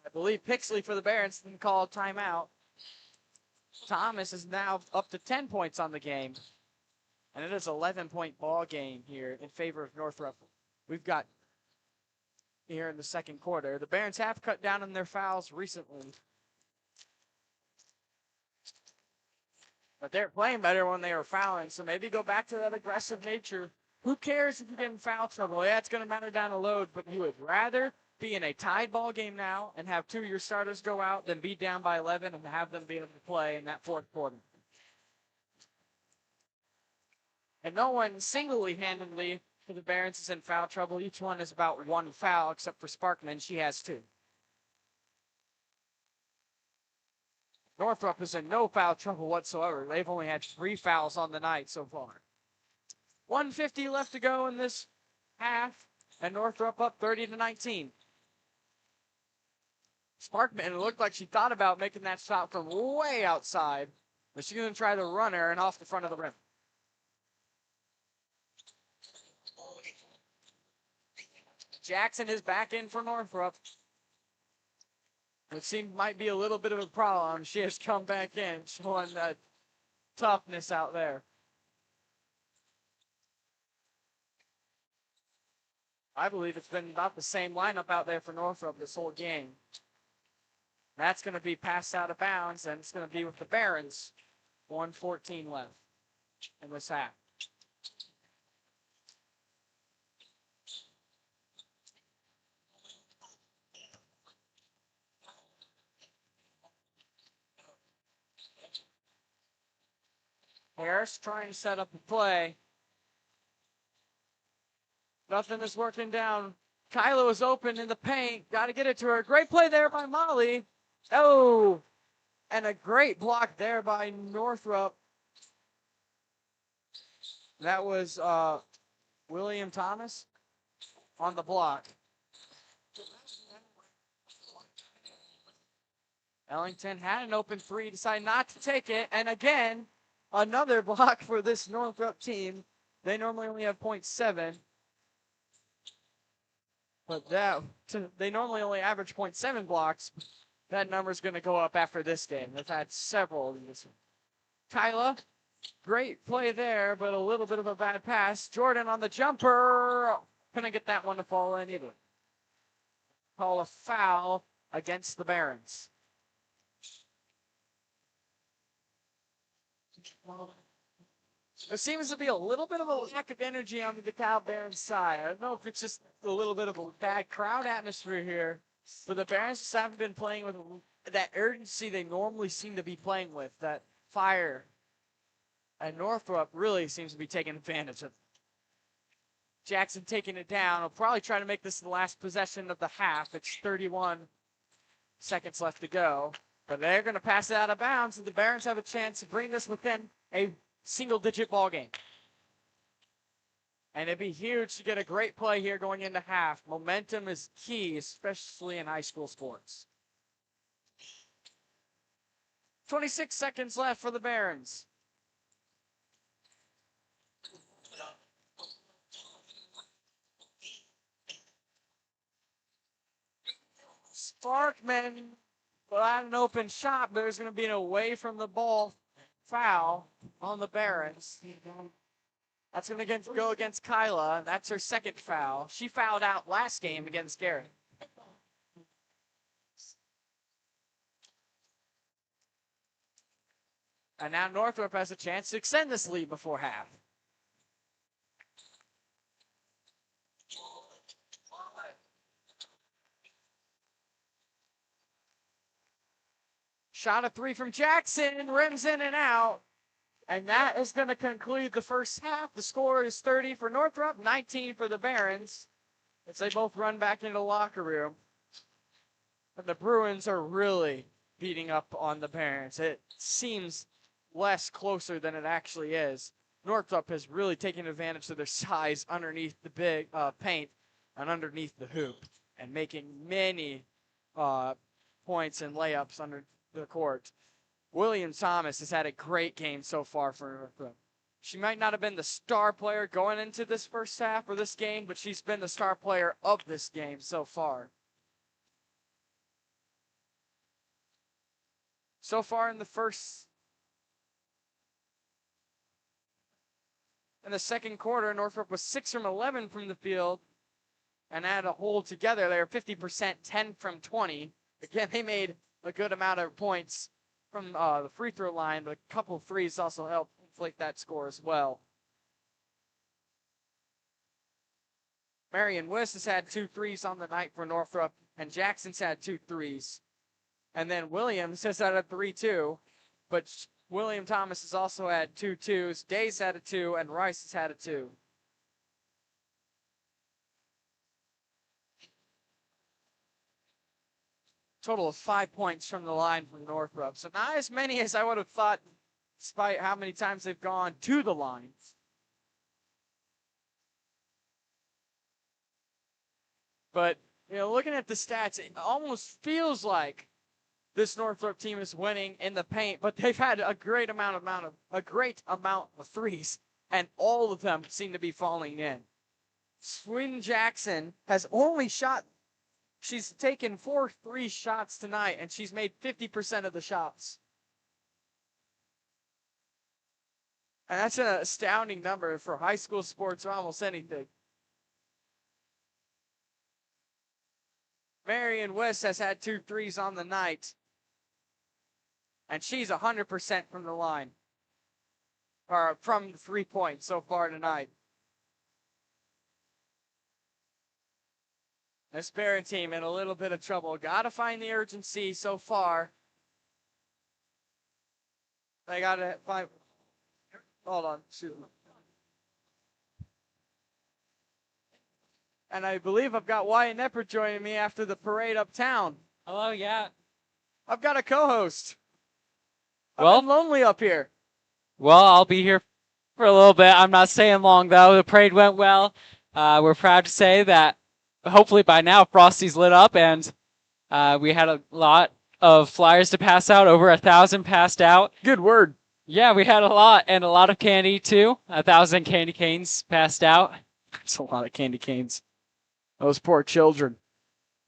I believe Pixley for the Barons didn't call a timeout. Thomas is now up to 10 points on the game. And it is an 11-point ball game here in favor of Northrope. We've got here in the second quarter. The Barons have cut down on their fouls recently. But they're playing better when they were fouling, so maybe go back to that aggressive nature. Who cares if you get in foul trouble? Yeah, it's going to matter down the road, but you would rather be in a tied ball game now and have two of your starters go out than be down by 11 and have them be able to play in that fourth quarter. And no one single-handedly for the Barons is in foul trouble. Each one is about one foul, except for Sparkman. She has two. Northrope is in no foul trouble whatsoever. They've only had 3 fouls on the night so far. 1:50 left to go in this half, and Northrope up 30-19. Sparkman, it looked like she thought about making that shot from way outside, but she's going to try the runner and off the front of the rim. Jackson is back in for Northrope. It seemed might be a little bit of a problem. She has come back in, showing that toughness out there. I believe it's been about the same lineup out there for Northrope this whole game. That's going to be passed out of bounds, and it's going to be with the Barons. 1:14 left in this half. Harris trying to set up a play. Nothing is working down. Kyla was open in the paint. Got to get it to her. Great play there by Molly. Oh, and a great block there by Northrope. That was William Thomas on the block. Ellington had an open three, decided not to take it. And again, another block for this Northrope team. They normally only have 0.7. But they normally only average 0.7 blocks. That number's going to go up after this game. They've had several of these. Kyla, great play there, but a little bit of a bad pass. Jordan on the jumper. Couldn't get that one to fall in either. Call a foul against the Barons. There seems to be a little bit of a lack of energy on the DeKalb Barons side. I don't know if it's just a little bit of a bad crowd atmosphere here, but the Barons just haven't been playing with that urgency they normally seem to be playing with, that fire. And Northrope really seems to be taking advantage of it. Jackson taking it down. He'll probably try to make this the last possession of the half. It's 31 seconds left to go. But they're going to pass it out of bounds, and the Barons have a chance to bring this within a single-digit ball game. And it'd be huge to get a great play here going into half. Momentum is key, especially in high school sports. 26 seconds left for the Barons. Sparkman had an open shot, but there's going to be an away from the ball foul on the Barons. That's going to go against Kyla. That's her second foul. She fouled out last game against Garrett. And now Northrope has a chance to extend this lead before half. Shot of three from Jackson, rims in and out. And that is going to conclude the first half. The score is 30 for Northrope, 19 for the Barons, as they both run back into the locker room. And the Bruins are really beating up on the Barons. It seems less closer than it actually is. Northrope has really taken advantage of their size underneath the big paint and underneath the hoop and making many points and layups under the court. William Thomas has had a great game so far for Northrope. She might not have been the star player going into this first half or this game, but she's been the star player of this game so far. So far in the second quarter, Northrope was 6 from 11 from the field and had a hold together. They were 50%, 10 from 20. Again, they made a good amount of points from the free throw line, but a couple of threes also helped inflate that score as well. Marion Wiss has had 2 threes on the night for Northrope, and Jackson's had 2 threes. And then Williams has had a 3 too, but William Thomas has also had 2 twos. Day's had a 2, and Rice has had a 2. Total of 5 points from the line from Northrope. So not as many as I would have thought, despite how many times they've gone to the line. But, looking at the stats, it almost feels like this Northrope team is winning in the paint, but they've had a great amount of threes, and all of them seem to be falling in. Swin Jackson has only she's taken 4 3 shots tonight, and she's made 50% of the shots. And that's an astounding number for high school sports or almost anything. Marion Wiss has had 2 threes on the night. And she's 100% from the line. Or from the 3 points so far tonight. This Barron team in a little bit of trouble. Got to find the urgency so far. They got to find. Hold on. Shoot. And I believe I've got Wyatt Knepper joining me after the parade uptown. Hello, yeah. I've got a co-host. Well, I'm lonely up here. Well, I'll be here for a little bit. I'm not staying long, though. The parade went well. We're proud to say that hopefully by now Frosty's lit up, and we had a lot of flyers to pass out, over 1,000 passed out. Good word. Yeah, we had a lot, and a lot of candy, too. 1,000 candy canes passed out. That's a lot of candy canes. Those poor children.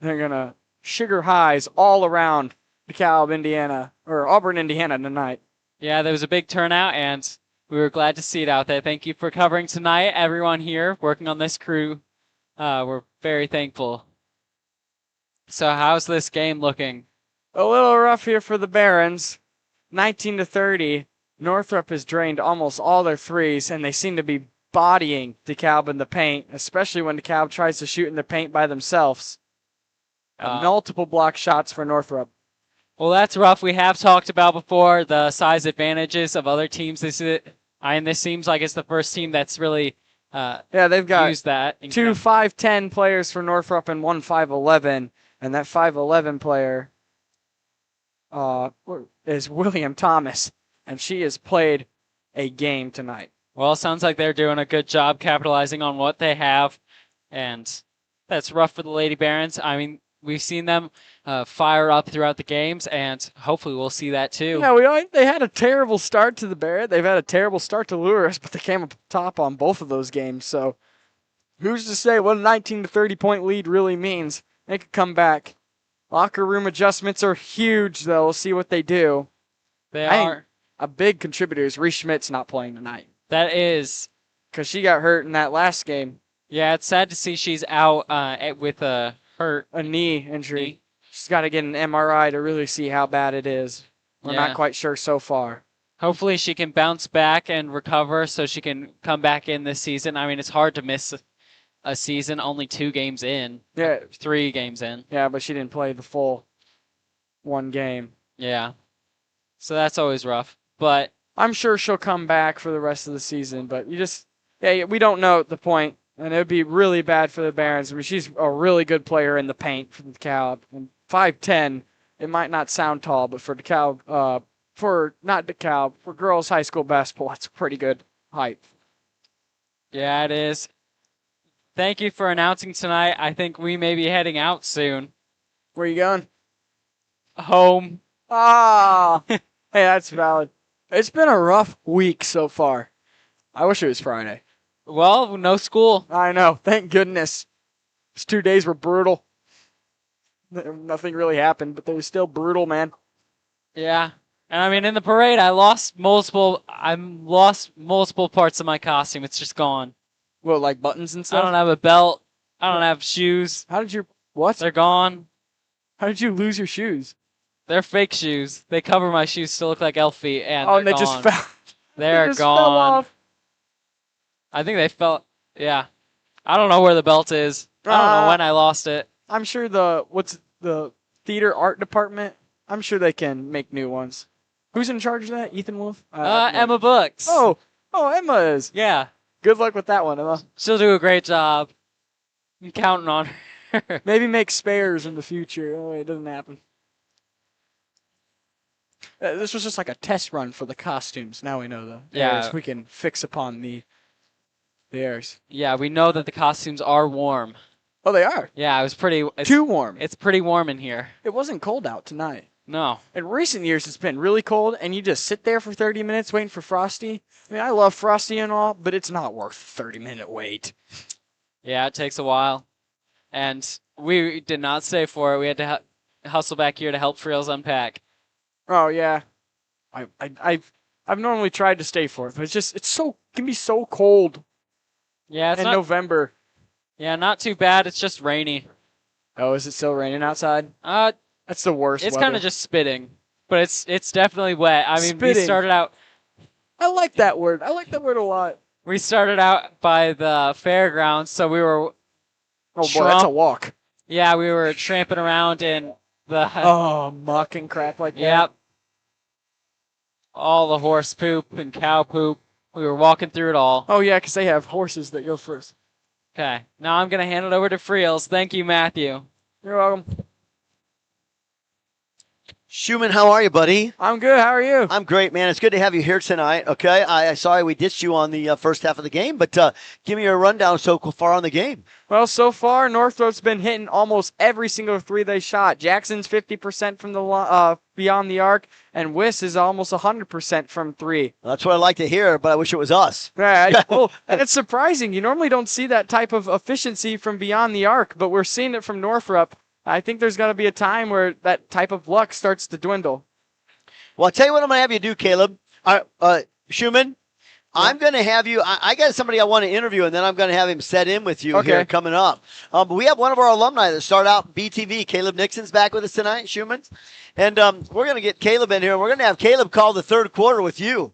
They're going to sugar highs all around DeKalb, Indiana, or Auburn, Indiana tonight. Yeah, there was a big turnout, and we were glad to see it out there. Thank you for covering tonight, everyone here working on this crew. We're very thankful. So how's this game looking? A little rough here for the Barons. 19-30. Northrope has drained almost all their threes, and they seem to be bodying DeKalb in the paint, especially when DeKalb tries to shoot in the paint by themselves. Multiple block shots for Northrope. Well, that's rough. We have talked about before the size advantages of other teams. This seems like it's the first team that's really they've got used that. 2 5'10" players for Northrope and 1 5'11", and that 5'11" player is William Thomas, and she has played a game tonight. Well, it sounds like they're doing a good job capitalizing on what they have, and that's rough for the Lady Barons. I mean, we've seen them fire up throughout the games, and hopefully we'll see that too. Yeah, they had a terrible start to the Barrett. They've had a terrible start to Lewis, but they came up top on both of those games. So who's to say what a 19-30 point lead really means? They could come back. Locker room adjustments are huge, though. We'll see what they do. They are. A big contributor is Reese Schmidt's not playing tonight. That is. Because she got hurt in that last game. Yeah, it's sad to see she's out with a knee injury. She's got to get an MRI to really see how bad it is. We're not quite sure so far. Hopefully she can bounce back and recover so she can come back in this season. I mean, it's hard to miss a season only 2 games in. Yeah. 3 games in. Yeah, but she didn't play the full 1 game. Yeah. So that's always rough. But I'm sure she'll come back for the rest of the season, but we don't know at the point. And it would be really bad for the Barons. I mean, she's a really good player in the paint for DeKalb. And 5'10", it might not sound tall, but for DeKalb, for girls high school basketball, that's a pretty good hype. Yeah, it is. Thank you for announcing tonight. I think we may be heading out soon. Where you going? Home. Ah, hey, that's valid. It's been a rough week so far. I wish it was Friday. Well, no school. I know. Thank goodness. These 2 days were brutal. Nothing really happened, but they were still brutal, man. Yeah. And I mean, in the parade, I lost multiple parts of my costume. It's just gone. What, like buttons and I stuff? don't have a belt. I don't have shoes. How did you, what? They're gone. How did you lose your shoes? They're fake shoes. They cover my shoes to look like elf feet, and Oh, and they're they just gone. fell. They're They just gone. fell off. I think they fell. Yeah. I don't know where the belt is. I don't know when I lost it. I'm sure what's the theater art department? I'm sure they can make new ones. Who's in charge of that? Ethan Wolf? Emma Books. Oh, Emma is. Yeah. Good luck with that one, Emma. She'll do a great job. I'm counting on her. Maybe make spares in the future. Oh, it doesn't happen. This was just like a test run for the costumes. Now we know the airs. We can fix upon the airs. Yeah, we know that the costumes are warm. Oh, they are? Yeah, it's too warm. It's pretty warm in here. It wasn't cold out tonight. No. In recent years, it's been really cold, and you just sit there for 30 minutes waiting for Frosty. I mean, I love Frosty and all, but it's not worth a 30-minute wait. Yeah, it takes a while. And we did not stay for it. We had to hustle back here to help Friels unpack. Oh, yeah. I've normally tried to stay for it, but it can be so cold Yeah, it's in not, November. Yeah, not too bad. It's just rainy. Oh, is it still raining outside? That's the worst It's weather. kind of just spitting, but it's definitely wet. I mean, Spitting. we started out. I like that word. I like that word a lot. We started out by the fairgrounds, so we were. Oh boy, that's a walk. Yeah, we were tramping around in the. Oh, muck and crap like that. Yep. All the horse poop and cow poop. We were walking through it all. Oh yeah, because they have horses that go first. Okay, now I'm gonna hand it over to Friels. Thank you, Matthew. You're welcome. Schumann, how are you, buddy? I'm good. How are you? I'm great, man. It's good to have you here tonight. Okay, I sorry we ditched you on the first half of the game, but give me a rundown so far on the game. Well, so far, Northrope's been hitting almost every single three they shot. Jackson's 50% from the beyond the arc, and Wiss is almost 100% from three. Well, that's what I like to hear, but I wish it was us. Well, and it's surprising. You normally don't see that type of efficiency from beyond the arc, but we're seeing it from Northrop. I think there's got to be a time where that type of luck starts to dwindle. Well, I'll tell you what I'm going to have you do, Caleb. Schumann, I'm going to have you. I got somebody I want to interview, and then I'm going to have him set in with you here coming up. But we have one of our alumni that started out BTV. Caleb Nixon's back with us tonight, Schumann. And we're going to get Caleb in here, and we're going to have Caleb call the third quarter with you.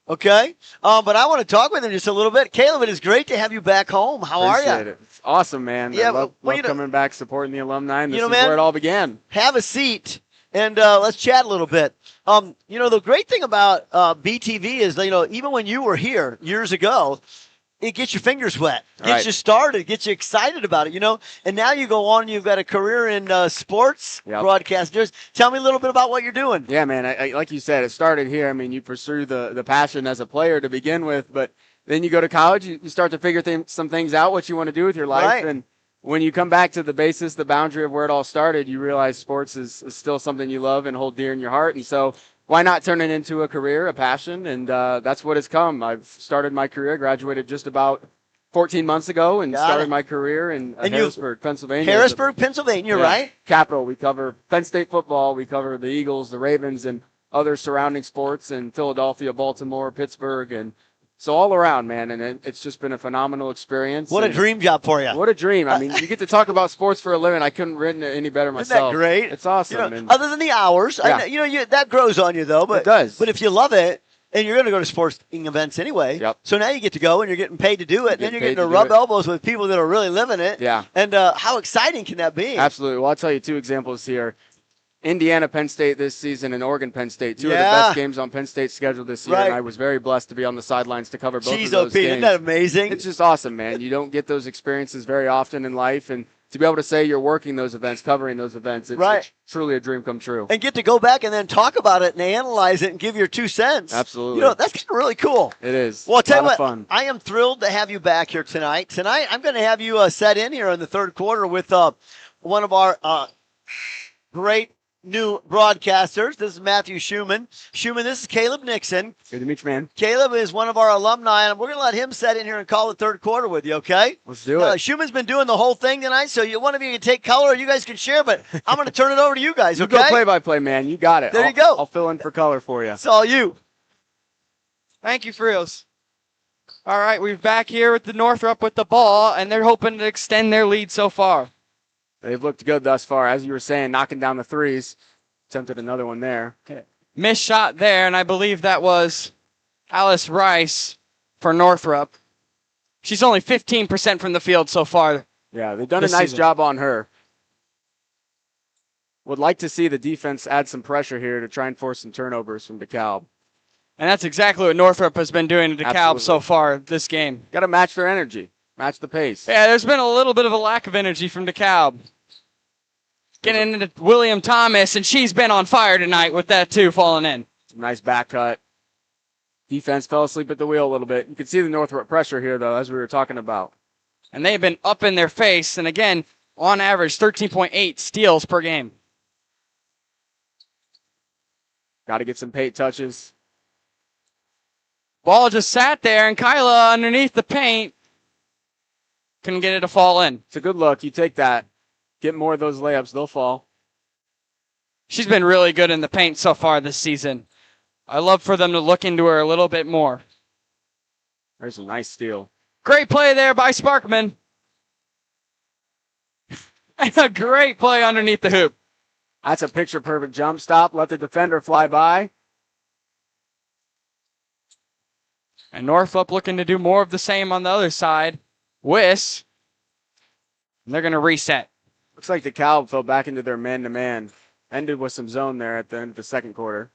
Okay? But I want to talk with him just a little bit. Caleb, it is great to have you back home. How are you? It. It's awesome, man. Yeah, I love coming back, supporting the alumni, and this is where it all began. Have a seat, and let's chat a little bit. The great thing about BTV is, even when you were here years ago, it gets your fingers wet, gets you started, gets you excited about it, And now you go on, you've got a career in sports broadcast. Just tell me a little bit about what you're doing. Yeah, man. I like you said, it started here. I mean, you pursue the passion as a player to begin with, but then you go to college, you start to figure some things out, what you want to do with your life. Right. And when you come back to the basis, the boundary of where it all started, you realize sports is still something you love and hold dear in your heart. And so why not turn it into a career, a passion? And that's what has come. I've started my career, graduated just about 14 months ago, and started my career in Harrisburg, Pennsylvania. Harrisburg, Pennsylvania, right? Capital. We cover Penn State football. We cover the Eagles, the Ravens, and other surrounding sports in Philadelphia, Baltimore, Pittsburgh, and so all around, man. And it's just been a phenomenal experience. What a dream job for you. What a dream. I mean, you get to talk about sports for a living. I couldn't have written it any better myself. Isn't that great? It's awesome. Other than the hours, that grows on you, though. But, it does. But if you love it, and you're going to go to sporting events anyway. Yep. So now you get to go, and you're getting paid to do it. And then you're getting to rub elbows with people that are really living it. Yeah. And how exciting can that be? Absolutely. Well, I'll tell you two examples here. Indiana, Penn State this season, and Oregon, Penn State. Two of the best games on Penn State's schedule this year, and I was very blessed to be on the sidelines to cover both of those games. Isn't that amazing? It's just awesome, man. You don't get those experiences very often in life, and to be able to say you're working those events, covering those events, it's truly a dream come true. And get to go back and then talk about it and analyze it and give your 2 cents. Absolutely. That's kind of really cool. It is. Well, I'll tell you what, fun. I am thrilled to have you back here tonight. Tonight, I'm going to have you set in here in the third quarter with one of our great new broadcasters. This is Matthew Schumann. Schumann, this is Caleb Nixon. Good to meet you, man. Caleb is one of our alumni, and we're going to let him set in here and call the third quarter with you, okay? Let's do it. Schumann's been doing the whole thing tonight, so one of you can take color, you guys can share, but I'm going to turn it over to you guys, okay? You go play-by-play, man. You got it. There you go. I'll fill in for color for you. It's all you. Thank you, Frios. All right, we're back here with the Northrope with the ball, and they're hoping to extend their lead so far. They've looked good thus far. As you were saying, knocking down the threes. Attempted another one there. Okay. Missed shot there, and I believe that was Alice Rice for Northrope. She's only 15% from the field so far. Yeah, they've done a nice job on her. Would like to see the defense add some pressure here to try and force some turnovers from DeKalb. And that's exactly what Northrope has been doing to DeKalb so far this game. Got to match their energy, match the pace. Yeah, there's been a little bit of a lack of energy from DeKalb. Getting into William Thomas, and she's been on fire tonight with that, too, falling in. Nice back cut. Defense fell asleep at the wheel a little bit. You can see the Northrope pressure here, though, as we were talking about. And they've been up in their face, and again, on average, 13.8 steals per game. Got to get some paint touches. Ball just sat there, and Kyla underneath the paint couldn't get it to fall in. It's a good look. You take that. Get more of those layups. They'll fall. She's been really good in the paint so far this season. I love for them to look into her a little bit more. There's a nice steal. Great play there by Sparkman. And a great play underneath the hoop. That's a picture-perfect jump stop. Let the defender fly by. And Northrope looking to do more of the same on the other side. Wiss. And they're going to reset. Looks like DeKalb fell back into their man-to-man. Ended with some zone there at the end of the second quarter.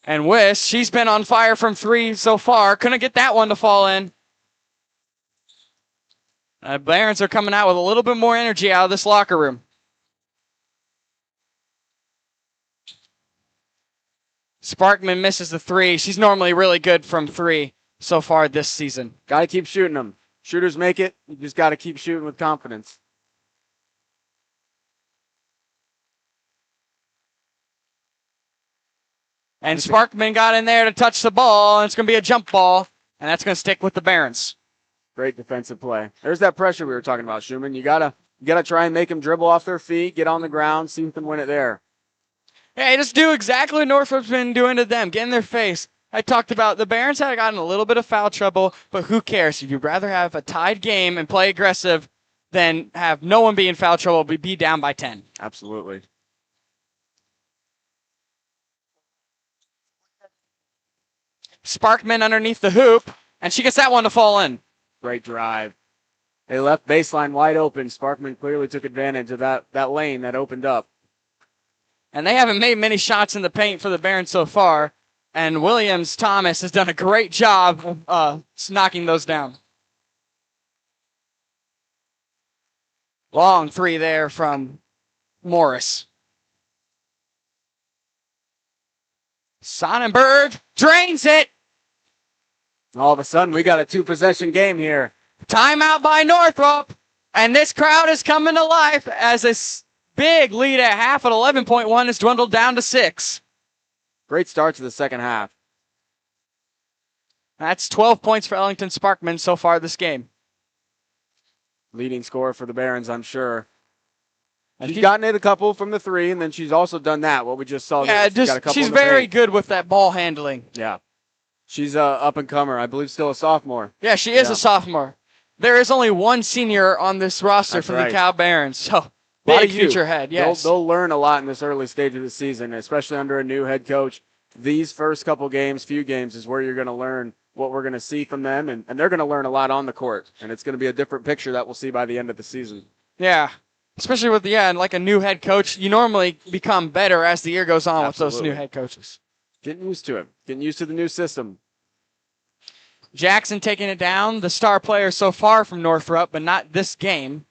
And Wiss, she's been on fire from three so far. Couldn't get that one to fall in. Barons are coming out with a little bit more energy out of this locker room. Sparkman misses the three. She's normally really good from three so far this season. Got to keep shooting them. Shooters make it. You just got to keep shooting with confidence. And Sparkman got in there to touch the ball, and it's going to be a jump ball, and that's going to stick with the Barons. Great defensive play. There's that pressure we were talking about, Schumann. You gotta try and make them dribble off their feet, get on the ground, see if you can win it there. Hey, just do exactly what Northrope's been doing to them. Get in their face. I talked about the Barons had gotten a little bit of foul trouble, but who cares? If you'd rather have a tied game and play aggressive than have no one be in foul trouble, be down by 10. Absolutely. Sparkman underneath the hoop, and she gets that one to fall in. Great drive. They left baseline wide open. Sparkman clearly took advantage of that lane that opened up. And they haven't made many shots in the paint for the Barons so far. And Williams Thomas has done a great job knocking those down. Long three there from Morris. Sonnenberg drains it. All of a sudden, we got a two-possession game here. Timeout by Northrope. And this crowd is coming to life as this big lead at half at 11.1 has dwindled down to 6. Great start to the second half. That's 12 points for Ellington Sparkman so far this game. Leading scorer for the Barons, I'm sure. And she's gotten it a couple from the three, and then she's also done that, what we just saw. Yeah, she's very good with that ball handling. Yeah. She's a up-and-comer. I believe still a sophomore. Yeah, she is a sophomore. There is only one senior on this roster from the DeKalb Barons, so big future ahead, yes. They'll learn a lot in this early stage of the season, especially under a new head coach. These first couple games, few games, is where you're going to learn what we're going to see from them, and they're going to learn a lot on the court, and it's going to be a different picture that we'll see by the end of the season. Yeah, especially with, like a new head coach. You normally become better as the year goes on with those new head coaches. Getting used to it. Getting used to the new system. Jackson taking it down, the star player so far from Northrope, but not this game.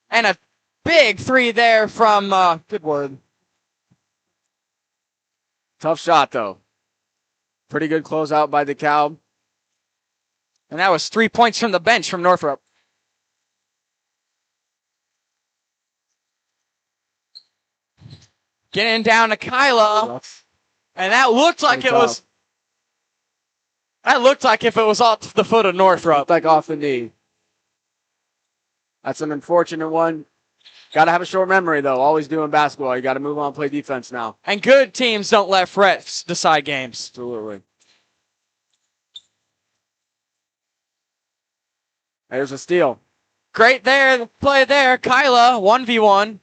And a big three there from Goodwood. Tough shot, though. Pretty good closeout by DeKalb. And that was 3 points from the bench from Northrope. Getting down to Kyla. And that looked like it was. That looked like if it was off the foot of Northrope. Looked like off the knee. That's an unfortunate one. Got to have a short memory, though. Always doing basketball. You got to move on, play defense now. And good teams don't let refs decide games. Absolutely. There's a steal. Great there, play there. Kyla, 1v1.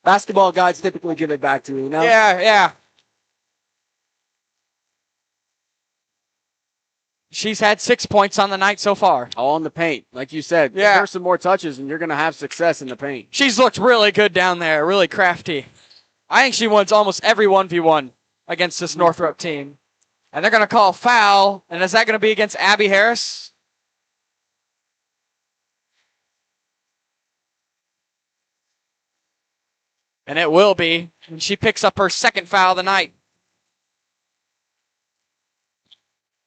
Basketball guys typically give it back to you, you know? Yeah. She's had 6 points on the night so far. All in the paint. Like you said, yeah. Give her some more touches, and you're going to have success in the paint. She's looked really good down there, really crafty. I think she wins almost every 1v1 against this Northrope team. And they're going to call a foul. And is that going to be against Abby Harris? And it will be. And she picks up her second foul of the night.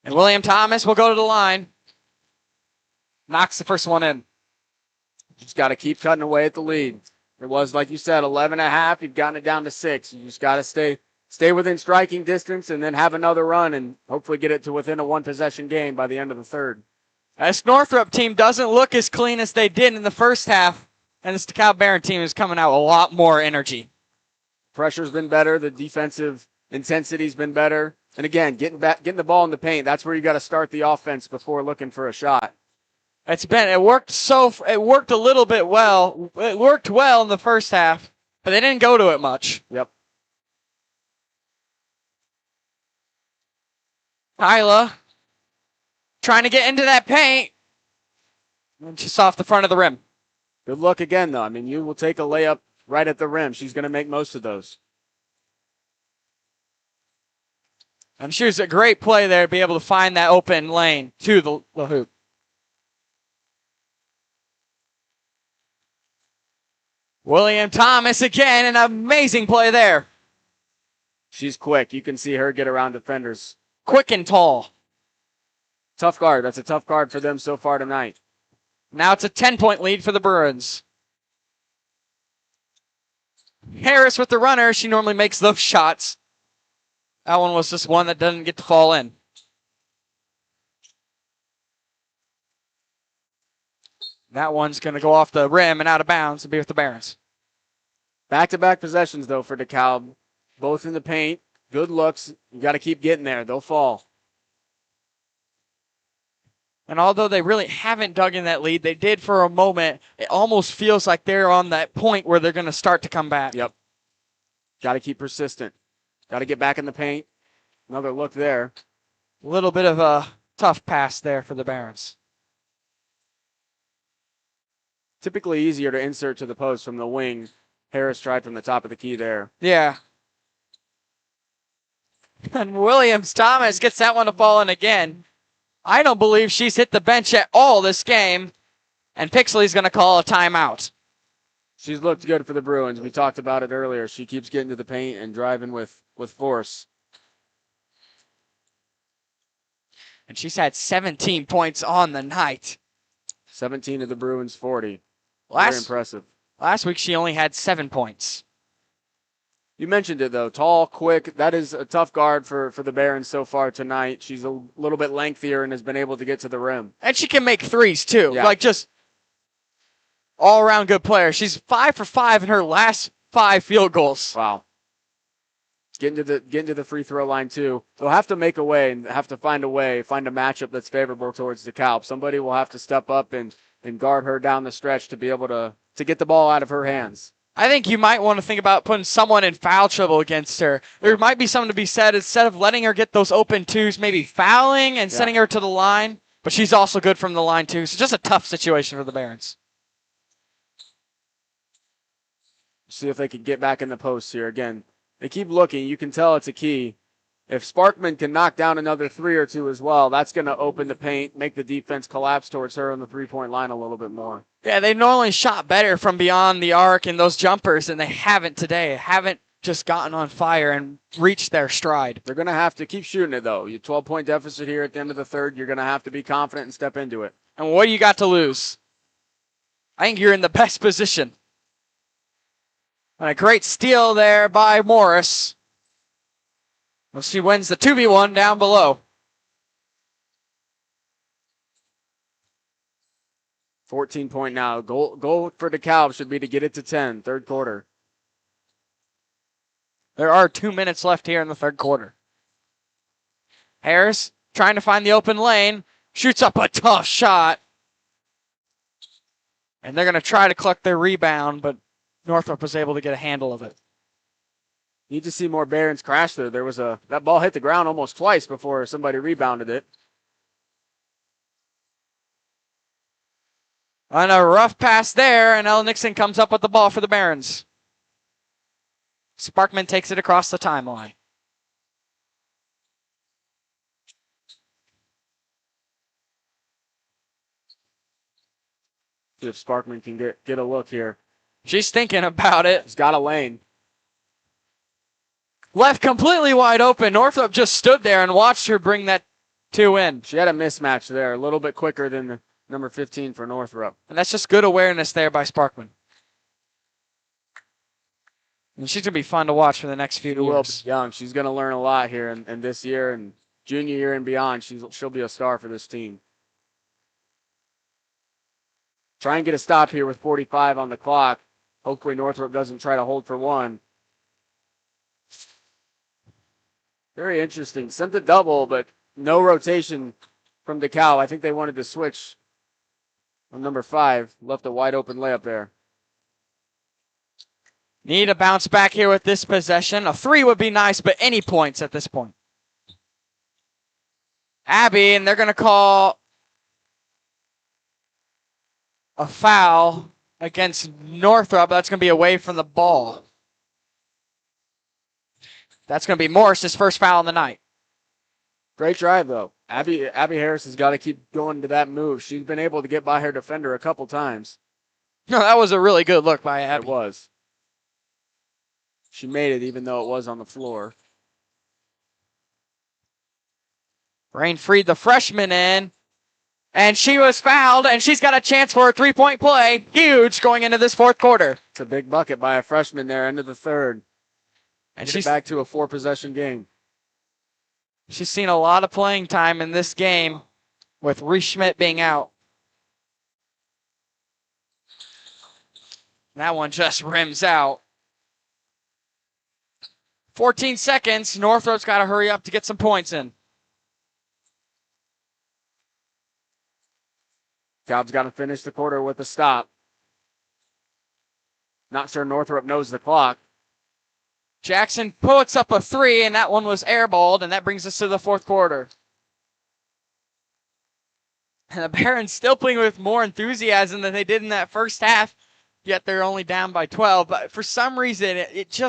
And William Thomas will go to the line. Knocks the first one in. Just got to keep cutting away at the lead. It was, like you said, 11.5. You've gotten it down to 6. You just got to stay within striking distance and then have another run and hopefully get it to within a one-possession game by the end of the third. This Northrope team doesn't look as clean as they did in the first half. And this DeKalb Barron team is coming out with a lot more energy. Pressure's been better. The defensive intensity's been better. And again, getting the ball in the paint, that's where you got to start the offense before looking for a shot. It worked a little bit well. It worked well in the first half, but they didn't go to it much. Yep. Kyla trying to get into that paint. And just off the front of the rim. Good look again, though. I mean, you will take a layup right at the rim. She's going to make most of those. And she was a great play there to be able to find that open lane to the hoop. William Thomas again, an amazing play there. She's quick. You can see her get around defenders. Quick and tall. Tough guard. That's a tough guard for them so far tonight. Now it's a 10-point lead for the Bruins. Harris with the runner. She normally makes those shots. That one was just one that doesn't get to fall in. That one's going to go off the rim and out of bounds and be with the Barons. Back-to-back possessions, though, for DeKalb. Both in the paint. Good looks. You got to keep getting there. They'll fall. And although they really haven't dug in that lead, they did for a moment. It almost feels like they're on that point where they're going to start to come back. Yep. Got to keep persistent. Got to get back in the paint. Another look there. A little bit of a tough pass there for the Barons. Typically easier to insert to the post from the wing. Harris tried from the top of the key there. Yeah. And Williams Thomas gets that one to fall in again. I don't believe she's hit the bench at all this game. And Pixley's going to call a timeout. She's looked good for the Bruins. We talked about it earlier. She keeps getting to the paint and driving with force. And she's had 17 points on the night. 17 of the Bruins' 40. Very impressive. Last week she only had 7 points. You mentioned it, though. Tall, quick. That is a tough guard for the Barons so far tonight. She's a little bit lengthier and has been able to get to the rim. And she can make threes, too. Yeah. Like, just all-around good player. She's 5 for 5 in her last 5 field goals. Wow. Getting to the free throw line, too. They'll have to make a way and have to find a matchup that's favorable towards DeKalb. Somebody will have to step up and guard her down the stretch to be able to get the ball out of her hands. I think you might want to think about putting someone in foul trouble against her. There might be something to be said instead of letting her get those open twos, maybe fouling and sending her to the line. But she's also good from the line, too. So just a tough situation for the Barons. See if they can get back in the post here. Again, they keep looking. You can tell it's a key. If Sparkman can knock down another 3 or 2 as well, that's going to open the paint, make the defense collapse towards her on the three-point line a little bit more. Yeah, they normally shot better from beyond the arc and those jumpers, and they haven't today. Haven't just gotten on fire and reached their stride. They're going to have to keep shooting it, though. You 12-point deficit here at the end of the third. You're going to have to be confident and step into it. And what do you got to lose? I think you're in the best position. And a great steal there by Morris. Well, she wins the 2v1 down below. 14-point now. Goal for DeKalb should be to get it to 10, third quarter. There are 2 minutes left here in the third quarter. Harris trying to find the open lane. Shoots up a tough shot. And they're going to try to collect their rebound, but Northrope was able to get a handle of it. Need to see more Barons crash there. That ball hit the ground almost twice before somebody rebounded it. On a rough pass there, and Ella Nixon comes up with the ball for the Barons. Sparkman takes it across the timeline. See if Sparkman can get a look here. She's thinking about it. He's got a lane. Left completely wide open. Northrope just stood there and watched her bring that 2 in. She had a mismatch there, a little bit quicker than the number 15 for Northrope. And that's just good awareness there by Sparkman. And she's going to be fun to watch for the next few She will years. be young. She's going to learn a lot here in this year and junior year and beyond. She'll be a star for this team. Try and get a stop here with 45 on the clock. Hopefully Northrope doesn't try to hold for one. Very interesting. Sent a double, but no rotation from DeKalb. I think they wanted to switch on number 5. Left a wide open layup there. Need a bounce back here with this possession. A 3 would be nice, but any points at this point. Abby, and they're going to call a foul against Northrope. That's going to be away from the ball. That's going to be Morris's first foul on the night. Great drive, though. Abby Harris has got to keep going to that move. She's been able to get by her defender a couple times. No, that was a really good look by Abby. It was. She made it even though it was on the floor. Rain freed the freshman in. And she was fouled, and she's got a chance for a three-point play. Huge going into this fourth quarter. It's a big bucket by a freshman there, end of the third. And Get she's back to a 4-possession game. She's seen a lot of playing time in this game with Reese Schmidt being out. That one just rims out. 14 seconds. Northrope's got to hurry up to get some points in. DeKalb's got to finish the quarter with a stop. Not sure Northrope knows the clock. Jackson puts up a 3, and that one was airballed, and that brings us to the fourth quarter. And the Barons still playing with more enthusiasm than they did in that first half, yet they're only down by 12. But for some reason, it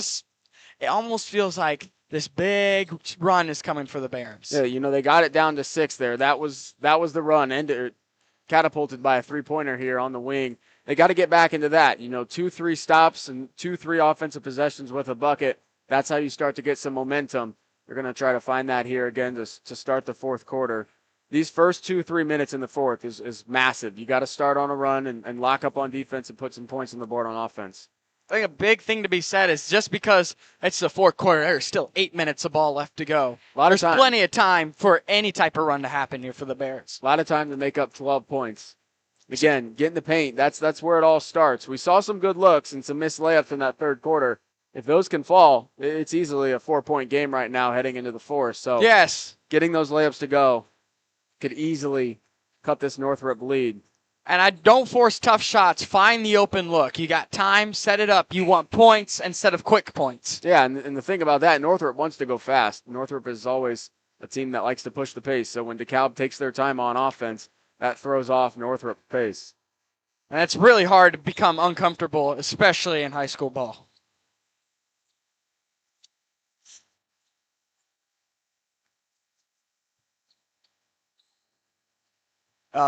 almost feels like this big run is coming for the Barons. Yeah, they got it down to 6 there. That was the run, catapulted by a three-pointer here on the wing. They got to get back into that. 2-3 stops and 2-3 offensive possessions with a bucket. That's how you start to get some momentum. They're going to try to find that here again to start the fourth quarter. These first 2-3 minutes in the fourth is massive. You got to start on a run and lock up on defense and put some points on the board on offense. I think a big thing to be said is just because it's the fourth quarter, there's still 8 minutes of ball left to go. There's plenty of time for any type of run to happen here for the Bears. A lot of time to make up 12 points. Again, get in the paint. That's where it all starts. We saw some good looks and some missed layups in that third quarter. If those can fall, it's easily a 4-point game right now heading into the fourth. So yes, getting those layups to go could easily cut this Northrope lead. And I don't force tough shots. Find the open look. You got time, set it up. You want points instead of quick points. Yeah, and the thing about that, Northrope wants to go fast. Northrope is always a team that likes to push the pace. So when DeKalb takes their time on offense, that throws off Northrope's pace. And it's really hard to become uncomfortable, especially in high school ball.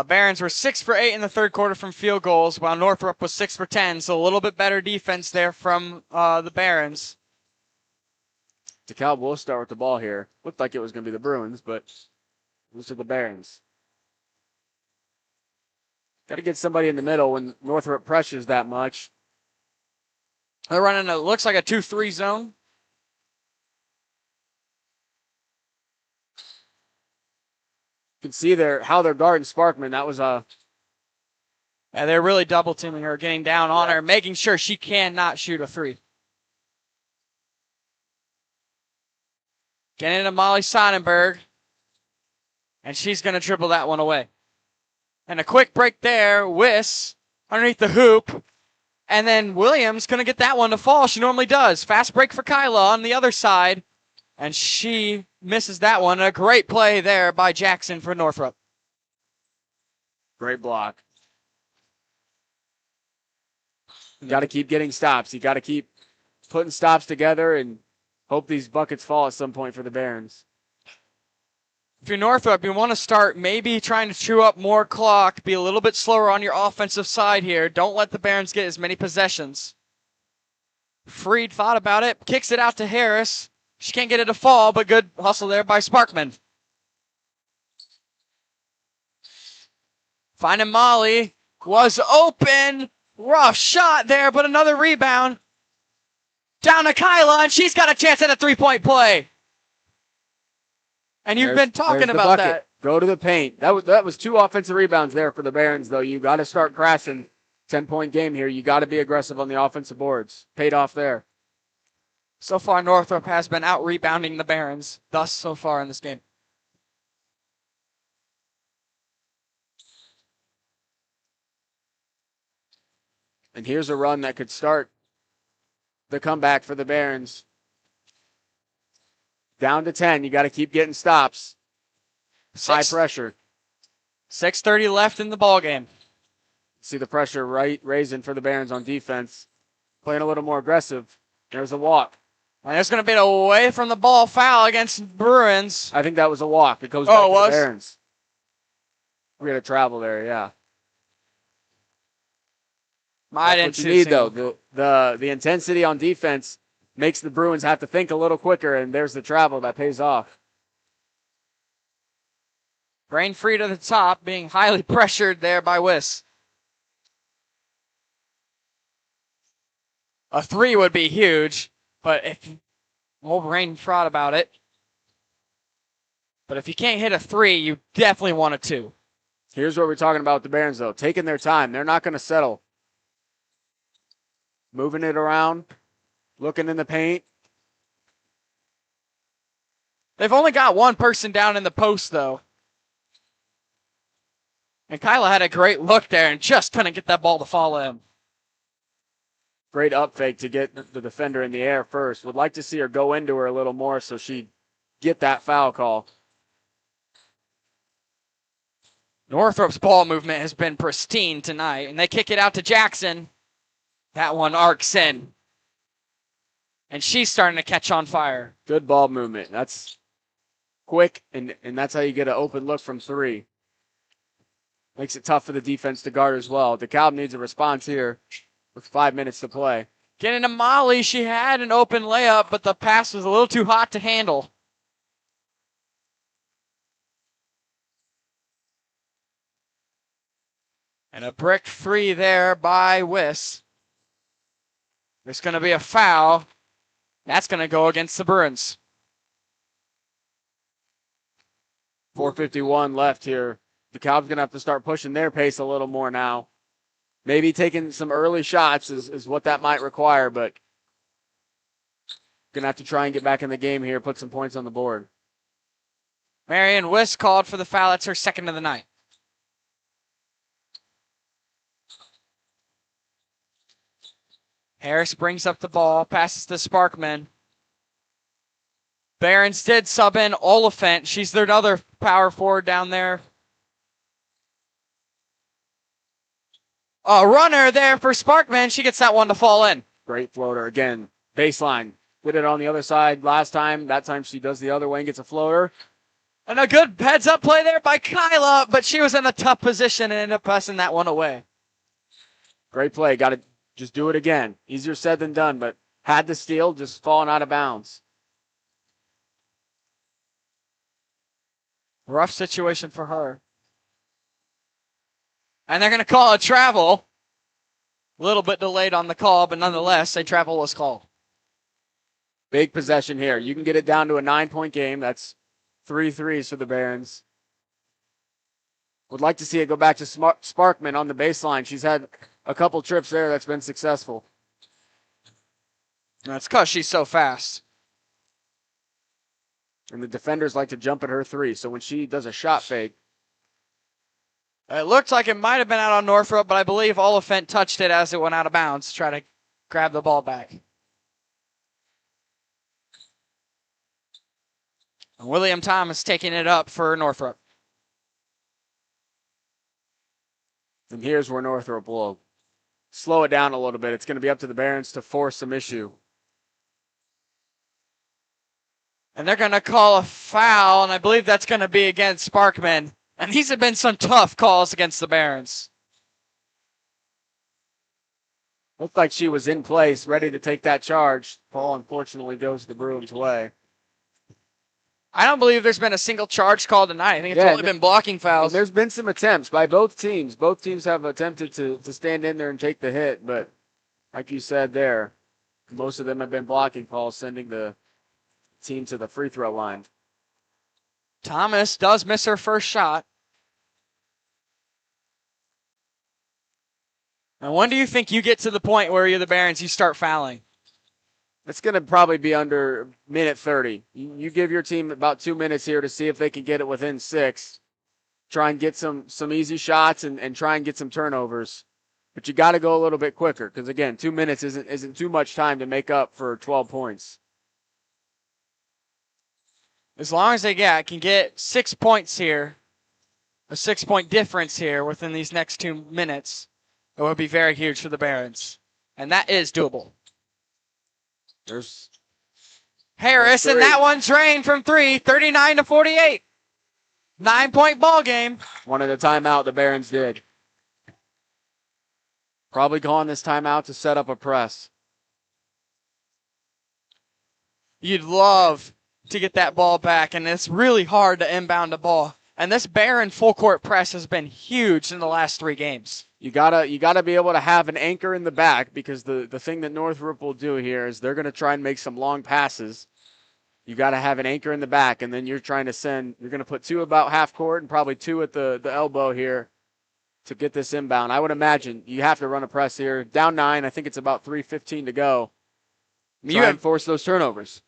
Barons were 6 for 8 in the third quarter from field goals, while Northrope was 6 for 10, so a little bit better defense there from the Barons. DeKalb will start with the ball here. Looked like it was going to be the Bruins, but those are the Barons. Got to get somebody in the middle when Northrop pressures that much. They're running a, looks like a 2-3 zone. You can see how they're guarding Sparkman. That was a... Yeah, they're really double teaming her, getting down on her, making sure she cannot shoot a 3. Getting into Molly Sonnenberg. And she's going to dribble that one away. And a quick break there. Wiss underneath the hoop. And then Williams going to get that one to fall. She normally does. Fast break for Kyla on the other side. And she misses that one. A great play there by Jackson for Northrop. Great block. You got to keep getting stops. You got to keep putting stops together and hope these buckets fall at some point for the Barons. If you're Northrop, you want to start maybe trying to chew up more clock, be a little bit slower on your offensive side here. Don't let the Barons get as many possessions. Freed thought about it, kicks it out to Harris. She can't get it to fall, but good hustle there by Sparkman. Finding Molly, was open. Rough shot there, but another rebound. Down to Kyla, and she's got a chance at a three-point play. And you've been talking about that. Go to the paint. That was 2 offensive rebounds there for the Barons, though. You got to start crashing. 10-point game here. You got to be aggressive on the offensive boards. Paid off there. So far, Northrop has been out-rebounding the Barons, thus so far in this game. And here's a run that could start the comeback for the Barons. Down to 10. You got to keep getting stops. High pressure. 6:30 left in the ballgame. See the pressure raising for the Barons on defense. Playing a little more aggressive. There's a walk. And there's going to be an away from the ball foul against Bruins. I think that was a walk. It goes back to the Barons. We're going to travel there, yeah. That's what you need, though. The intensity on defense makes the Bruins have to think a little quicker, and there's the travel that pays off. Brain free to the top, being highly pressured there by Wiss. A 3 would be huge, but if we'll brain fraud about it. But if you can't hit a 3, you definitely want a 2. Here's what we're talking about with the Barons, though. Taking their time. They're not going to settle. Moving it around. Looking in the paint. They've only got one person down in the post, though. And Kyla had a great look there and just couldn't get that ball to fall in. Great up fake to get the defender in the air first. Would like to see her go into her a little more so she'd get that foul call. Northrop's ball movement has been pristine tonight, and they kick it out to Jackson. That one arcs in. And she's starting to catch on fire. Good ball movement. That's quick, and that's how you get an open look from 3. Makes it tough for the defense to guard as well. DeKalb needs a response here with 5 minutes to play. Getting to Molly. She had an open layup, but the pass was a little too hot to handle. And a brick 3 there by Wiss. There's going to be a foul. That's going to go against the Bruins. 4:51 left here. DeKalb's going to have to start pushing their pace a little more now. Maybe taking some early shots is what that might require, but going to have to try and get back in the game here, put some points on the board. Marion Wiss called for the foul. That's her second of the night. Harris brings up the ball, passes to Sparkman. Barons did sub in Oliphant. She's their other power forward down there. A runner there for Sparkman. She gets that one to fall in. Great floater. Again, baseline. Did it on the other side last time. That time she does the other way and gets a floater. And a good heads-up play there by Kyla, but she was in a tough position and ended up passing that one away. Great play. Got to just do it again. Easier said than done, but had the steal, just falling out of bounds. Rough situation for her. And they're going to call a travel. A little bit delayed on the call, but nonetheless, a travel was called. Big possession here. You can get it down to a 9-point game. That's 3 threes for the Barons. Would like to see it go back to Sparkman on the baseline. She's had a couple trips there that's been successful. That's because she's so fast. And the defenders like to jump at her 3. So when she does a shot fake. It looked like it might have been out on Northrope, but I believe Oliphant touched it as it went out of bounds to try to grab the ball back. And William Thomas taking it up for Northrope. And here's where Northrope will slow it down a little bit. It's going to be up to the Barons to force some issue. And they're going to call a foul, and I believe that's going to be against Sparkman. And these have been some tough calls against the Barons. Looked like she was in place, ready to take that charge. Ball, unfortunately, goes the Bruins' way. I don't believe there's been a single charge called tonight. I think it's only been blocking fouls. There's been some attempts by both teams. Both teams have attempted to stand in there and take the hit, but like you said there, most of them have been blocking calls, sending the team to the free throw line. Thomas does miss her first shot. And when do you think you get to the point where you're the Barons, you start fouling? It's going to probably be under minute 30. You give your team about 2 minutes here to see if they can get it within 6. Try and get some easy shots and try and get some turnovers. But you got to go a little bit quicker because, again, 2 minutes isn't too much time to make up for 12 points. As long as they can get 6 points here, a 6-point difference here within these next 2 minutes, it would be very huge for the Barons. And that is doable. There's Harris, and that one's drained from 3, 39-48. 9-point ball game. One at a timeout the Barons did. Probably calling this timeout to set up a press. You'd love to get that ball back, and it's really hard to inbound a ball. And this Baron full court press has been huge in the last 3 games. You gotta be able to have an anchor in the back because the thing that Northrope will do here is they're gonna try and make some long passes. You gotta have an anchor in the back, and then you're gonna put 2 about half court and probably 2 at the elbow here to get this inbound. I would imagine you have to run a press here. Down 9, I think it's about 3:15 to go. Try and force those turnovers.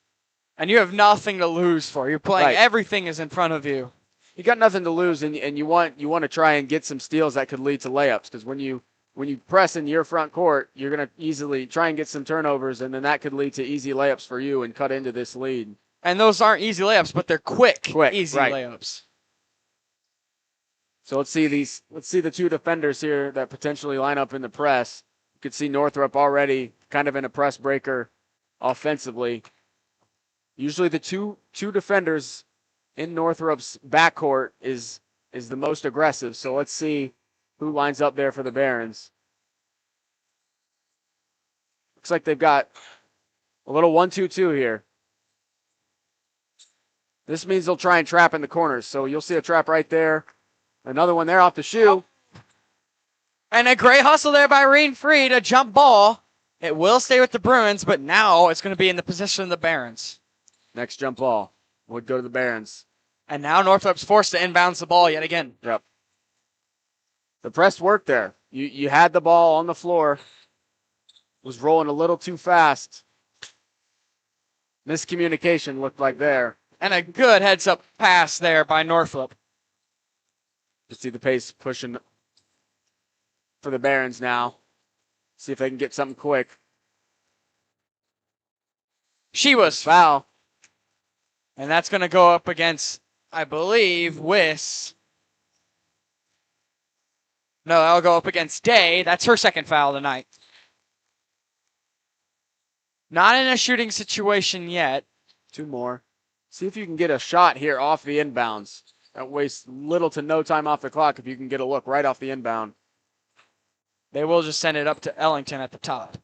And you have nothing to lose for. You're playing, everything is in front of you. You got nothing to lose, and you want to try and get some steals that could lead to layups. Because when you press in your front court, you're gonna easily try and get some turnovers, and then that could lead to easy layups for you and cut into this lead. And those aren't easy layups, but they're quick easy layups. So let's see the 2 defenders here that potentially line up in the press. You could see Northrope already kind of in a press breaker offensively. Usually the two defenders in Northrope's backcourt is the most aggressive. So let's see who lines up there for the Barons. Looks like they've got a little 1-2-2 here. This means they'll try and trap in the corners. So you'll see a trap right there. Another one there off the shoe. And a great hustle there by Reen Freed, a jump ball. It will stay with the Bruins, but now it's going to be in the possession of the Barons. Next jump ball would go to the Barons. And now Northrope's forced to inbounds the ball yet again. Yep. The press worked there. You had the ball on the floor. Was rolling a little too fast. Miscommunication looked like there. And a good heads-up pass there by Northrope. You see the pace pushing for the Barons now. See if they can get something quick. She was foul. And that's going to go up against, I believe, Wiss. No, that'll go up against Day. That's her second foul tonight. Not in a shooting situation yet. 2 more. See if you can get a shot here off the inbounds. That wastes little to no time off the clock if you can get a look right off the inbound. They will just send it up to Ellington at the top.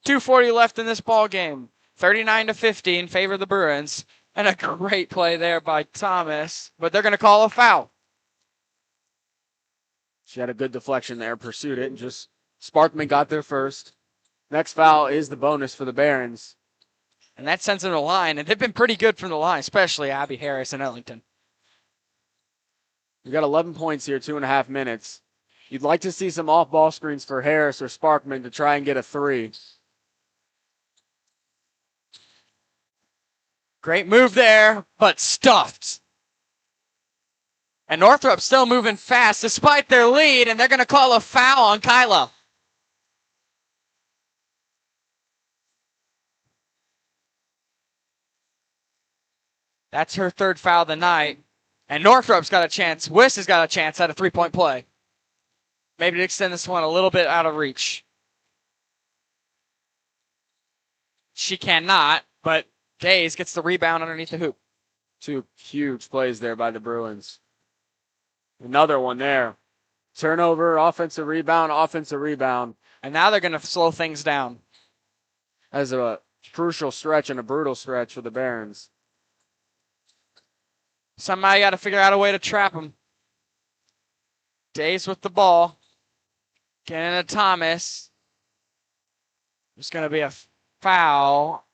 .240 left in this ball game. 39-50 in favor of the Bruins. And a great play there by Thomas. But they're going to call a foul. She had a good deflection there, pursued it, and just Sparkman got there first. Next foul is the bonus for the Barons. And that sends them to the line. And they've been pretty good from the line, especially Abby Harris and Ellington. We got 11 points here, 2.5 minutes. You'd like to see some off-ball screens for Harris or Sparkman to try and get a 3. Great move there, but stuffed. And Northrope still moving fast despite their lead, and they're going to call a foul on Kyla. That's her third foul of the night. And Northrope's got a chance. Wiss has got a chance at a three-point play. Maybe to extend this one a little bit out of reach. She cannot, but Days gets the rebound underneath the hoop. 2 huge plays there by the Bruins. Another one there. Turnover, offensive rebound, offensive rebound. And now they're going to slow things down. As a crucial stretch and a brutal stretch for the Barons. Somehow you got to figure out a way to trap them. Days with the ball. Getting to Thomas. There's going to be a foul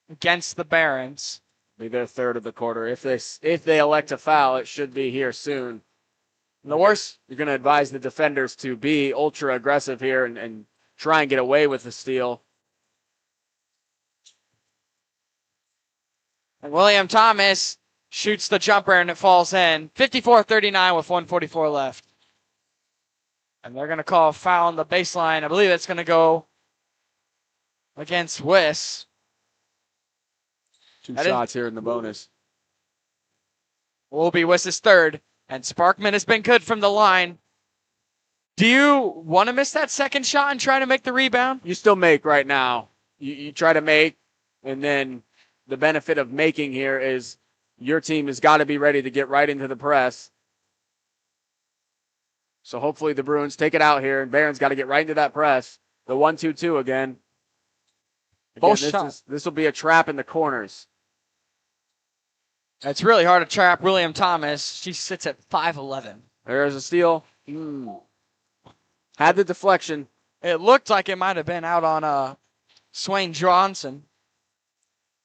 against the Barons. Be their third of the quarter. If they elect a foul, it should be here soon. And the worst, you're going to advise the defenders to be ultra aggressive here and try and get away with the steal. And William Thomas shoots the jumper and it falls in. 54-39 with 1:44 left. And they're going to call a foul on the baseline. I believe it's going to go against Wiss. 2 shots here in the bonus. Will be Wiss's third. And Sparkman has been good from the line. Do you want to miss that second shot and try to make the rebound? You still make right now. You try to make, and then the benefit of making here is your team has got to be ready to get right into the press. So hopefully the Bruins take it out here, and Barron's got to get right into that press. The 1-2-2 again. Both shots. This will be a trap in the corners. It's really hard to trap William Thomas. She sits at 5'11". There's a steal. Had the deflection. It looked like it might have been out on Swain Johnson.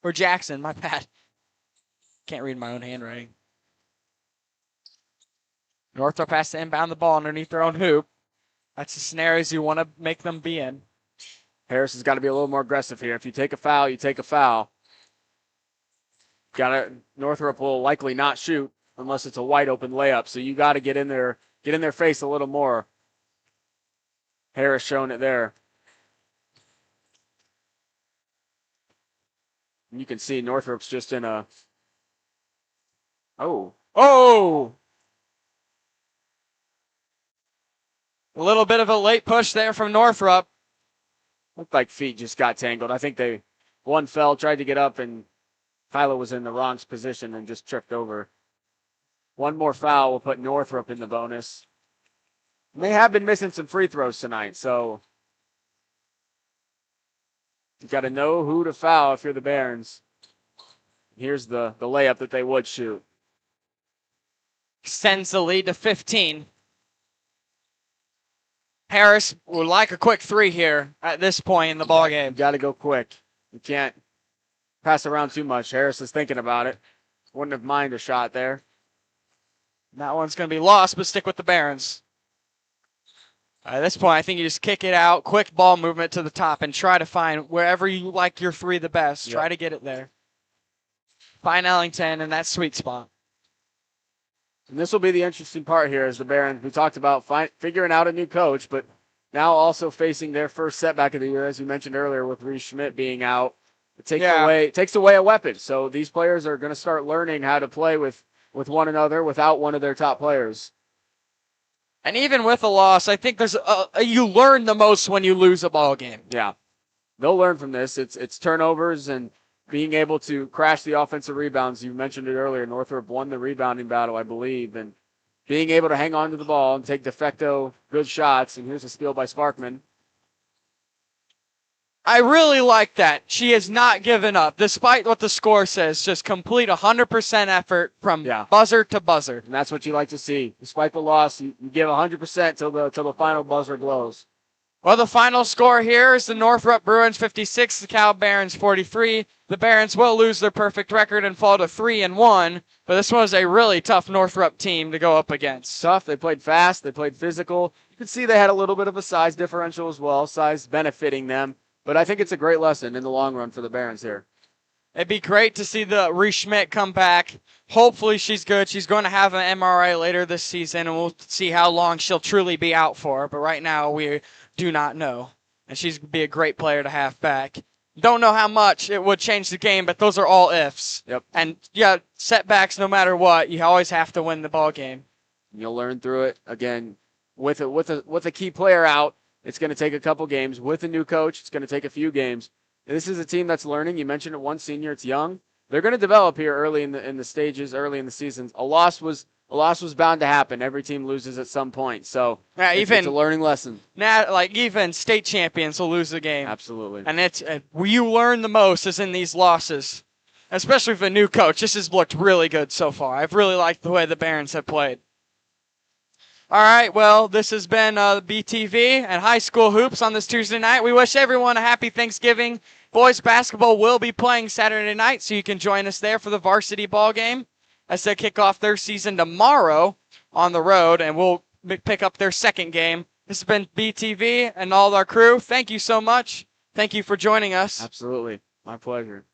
Or Jackson, my bad. Can't read my own handwriting. Northrop has to inbound the ball underneath their own hoop. That's the scenarios you want to make them be in. Harris has got to be a little more aggressive here. If you take a foul, you take a foul. Northrop will likely not shoot unless it's a wide open layup. So you got to get in their face a little more. Harris showing it there. And you can see Northrop's just in a. Oh. A little bit of a late push there from Northrop. Looked like feet just got tangled. I think one fell, tried to get up, and Kyla was in the wrong position and just tripped over. One more foul will put Northrop in the bonus. And they have been missing some free throws tonight, so you got to know who to foul if you're the Barons. Here's the layup that they would shoot. Extends the lead to 15. Harris would like a quick 3 here at this point in the ballgame. You got to go quick. You can't pass around too much. Harris is thinking about it. Wouldn't have minded a shot there. That one's going to be lost, but stick with the Barons. At this point, I think you just kick it out, quick ball movement to the top, and try to find wherever you like your 3 the best. Try to get it there. Find Ellington in that sweet spot. And this will be the interesting part here as the Barons, we talked about figuring out a new coach, but now also facing their first setback of the year, as you mentioned earlier, with Reese Schmidt being out. It takes away a weapon. So these players are going to start learning how to play with one another without one of their top players. And even with a loss, I think there's you learn the most when you lose a ball game. Yeah. they'll learn from this. It's turnovers and being able to crash the offensive rebounds. You mentioned it earlier. Northrop won the rebounding battle, I believe, and being able to hang on to the ball and take de facto good shots. And here's a steal by Sparkman. I really like that. She has not given up, despite what the score says. Just complete 100% effort from buzzer to buzzer. And that's what you like to see. Despite the loss, you give 100% till the final buzzer blows. Well, the final score here is the Northrope Bruins 56, the DeKalb Barons 43. The Barons will lose their perfect record and fall to 3-1, but this was a really tough Northrope team to go up against. Tough. They played fast. They played physical. You can see they had a little bit of a size differential as well, size benefiting them. But I think it's a great lesson in the long run for the Barons here. It'd be great to see the Reese Schmidt come back. Hopefully she's good. She's going to have an MRI later this season, and we'll see how long she'll truly be out for. But right now, we do not know. And she's going to be a great player to have back. Don't know how much it would change the game, but those are all ifs. Yep. And, yeah, setbacks no matter what. You always have to win the ball game. You'll learn through it. Again, with a key player out, it's going to take a couple games. With a new coach, it's going to take a few games. This is a team that's learning. You mentioned it, one senior. It's young. They're going to develop here early in the stages, early in the seasons. A loss was bound to happen. Every team loses at some point. So it's a learning lesson. Now, like even state champions will lose the game. Absolutely. And it's where you learn the most is in these losses, especially with a new coach. This has looked really good so far. I've really liked the way the Barons have played. All right, well, this has been BTV and High School Hoops on this Tuesday night. We wish everyone a happy Thanksgiving. Boys basketball will be playing Saturday night, so you can join us there for the varsity ball game as they kick off their season tomorrow on the road, and we'll pick up their second game. This has been BTV and all our crew. Thank you so much. Thank you for joining us. Absolutely. My pleasure.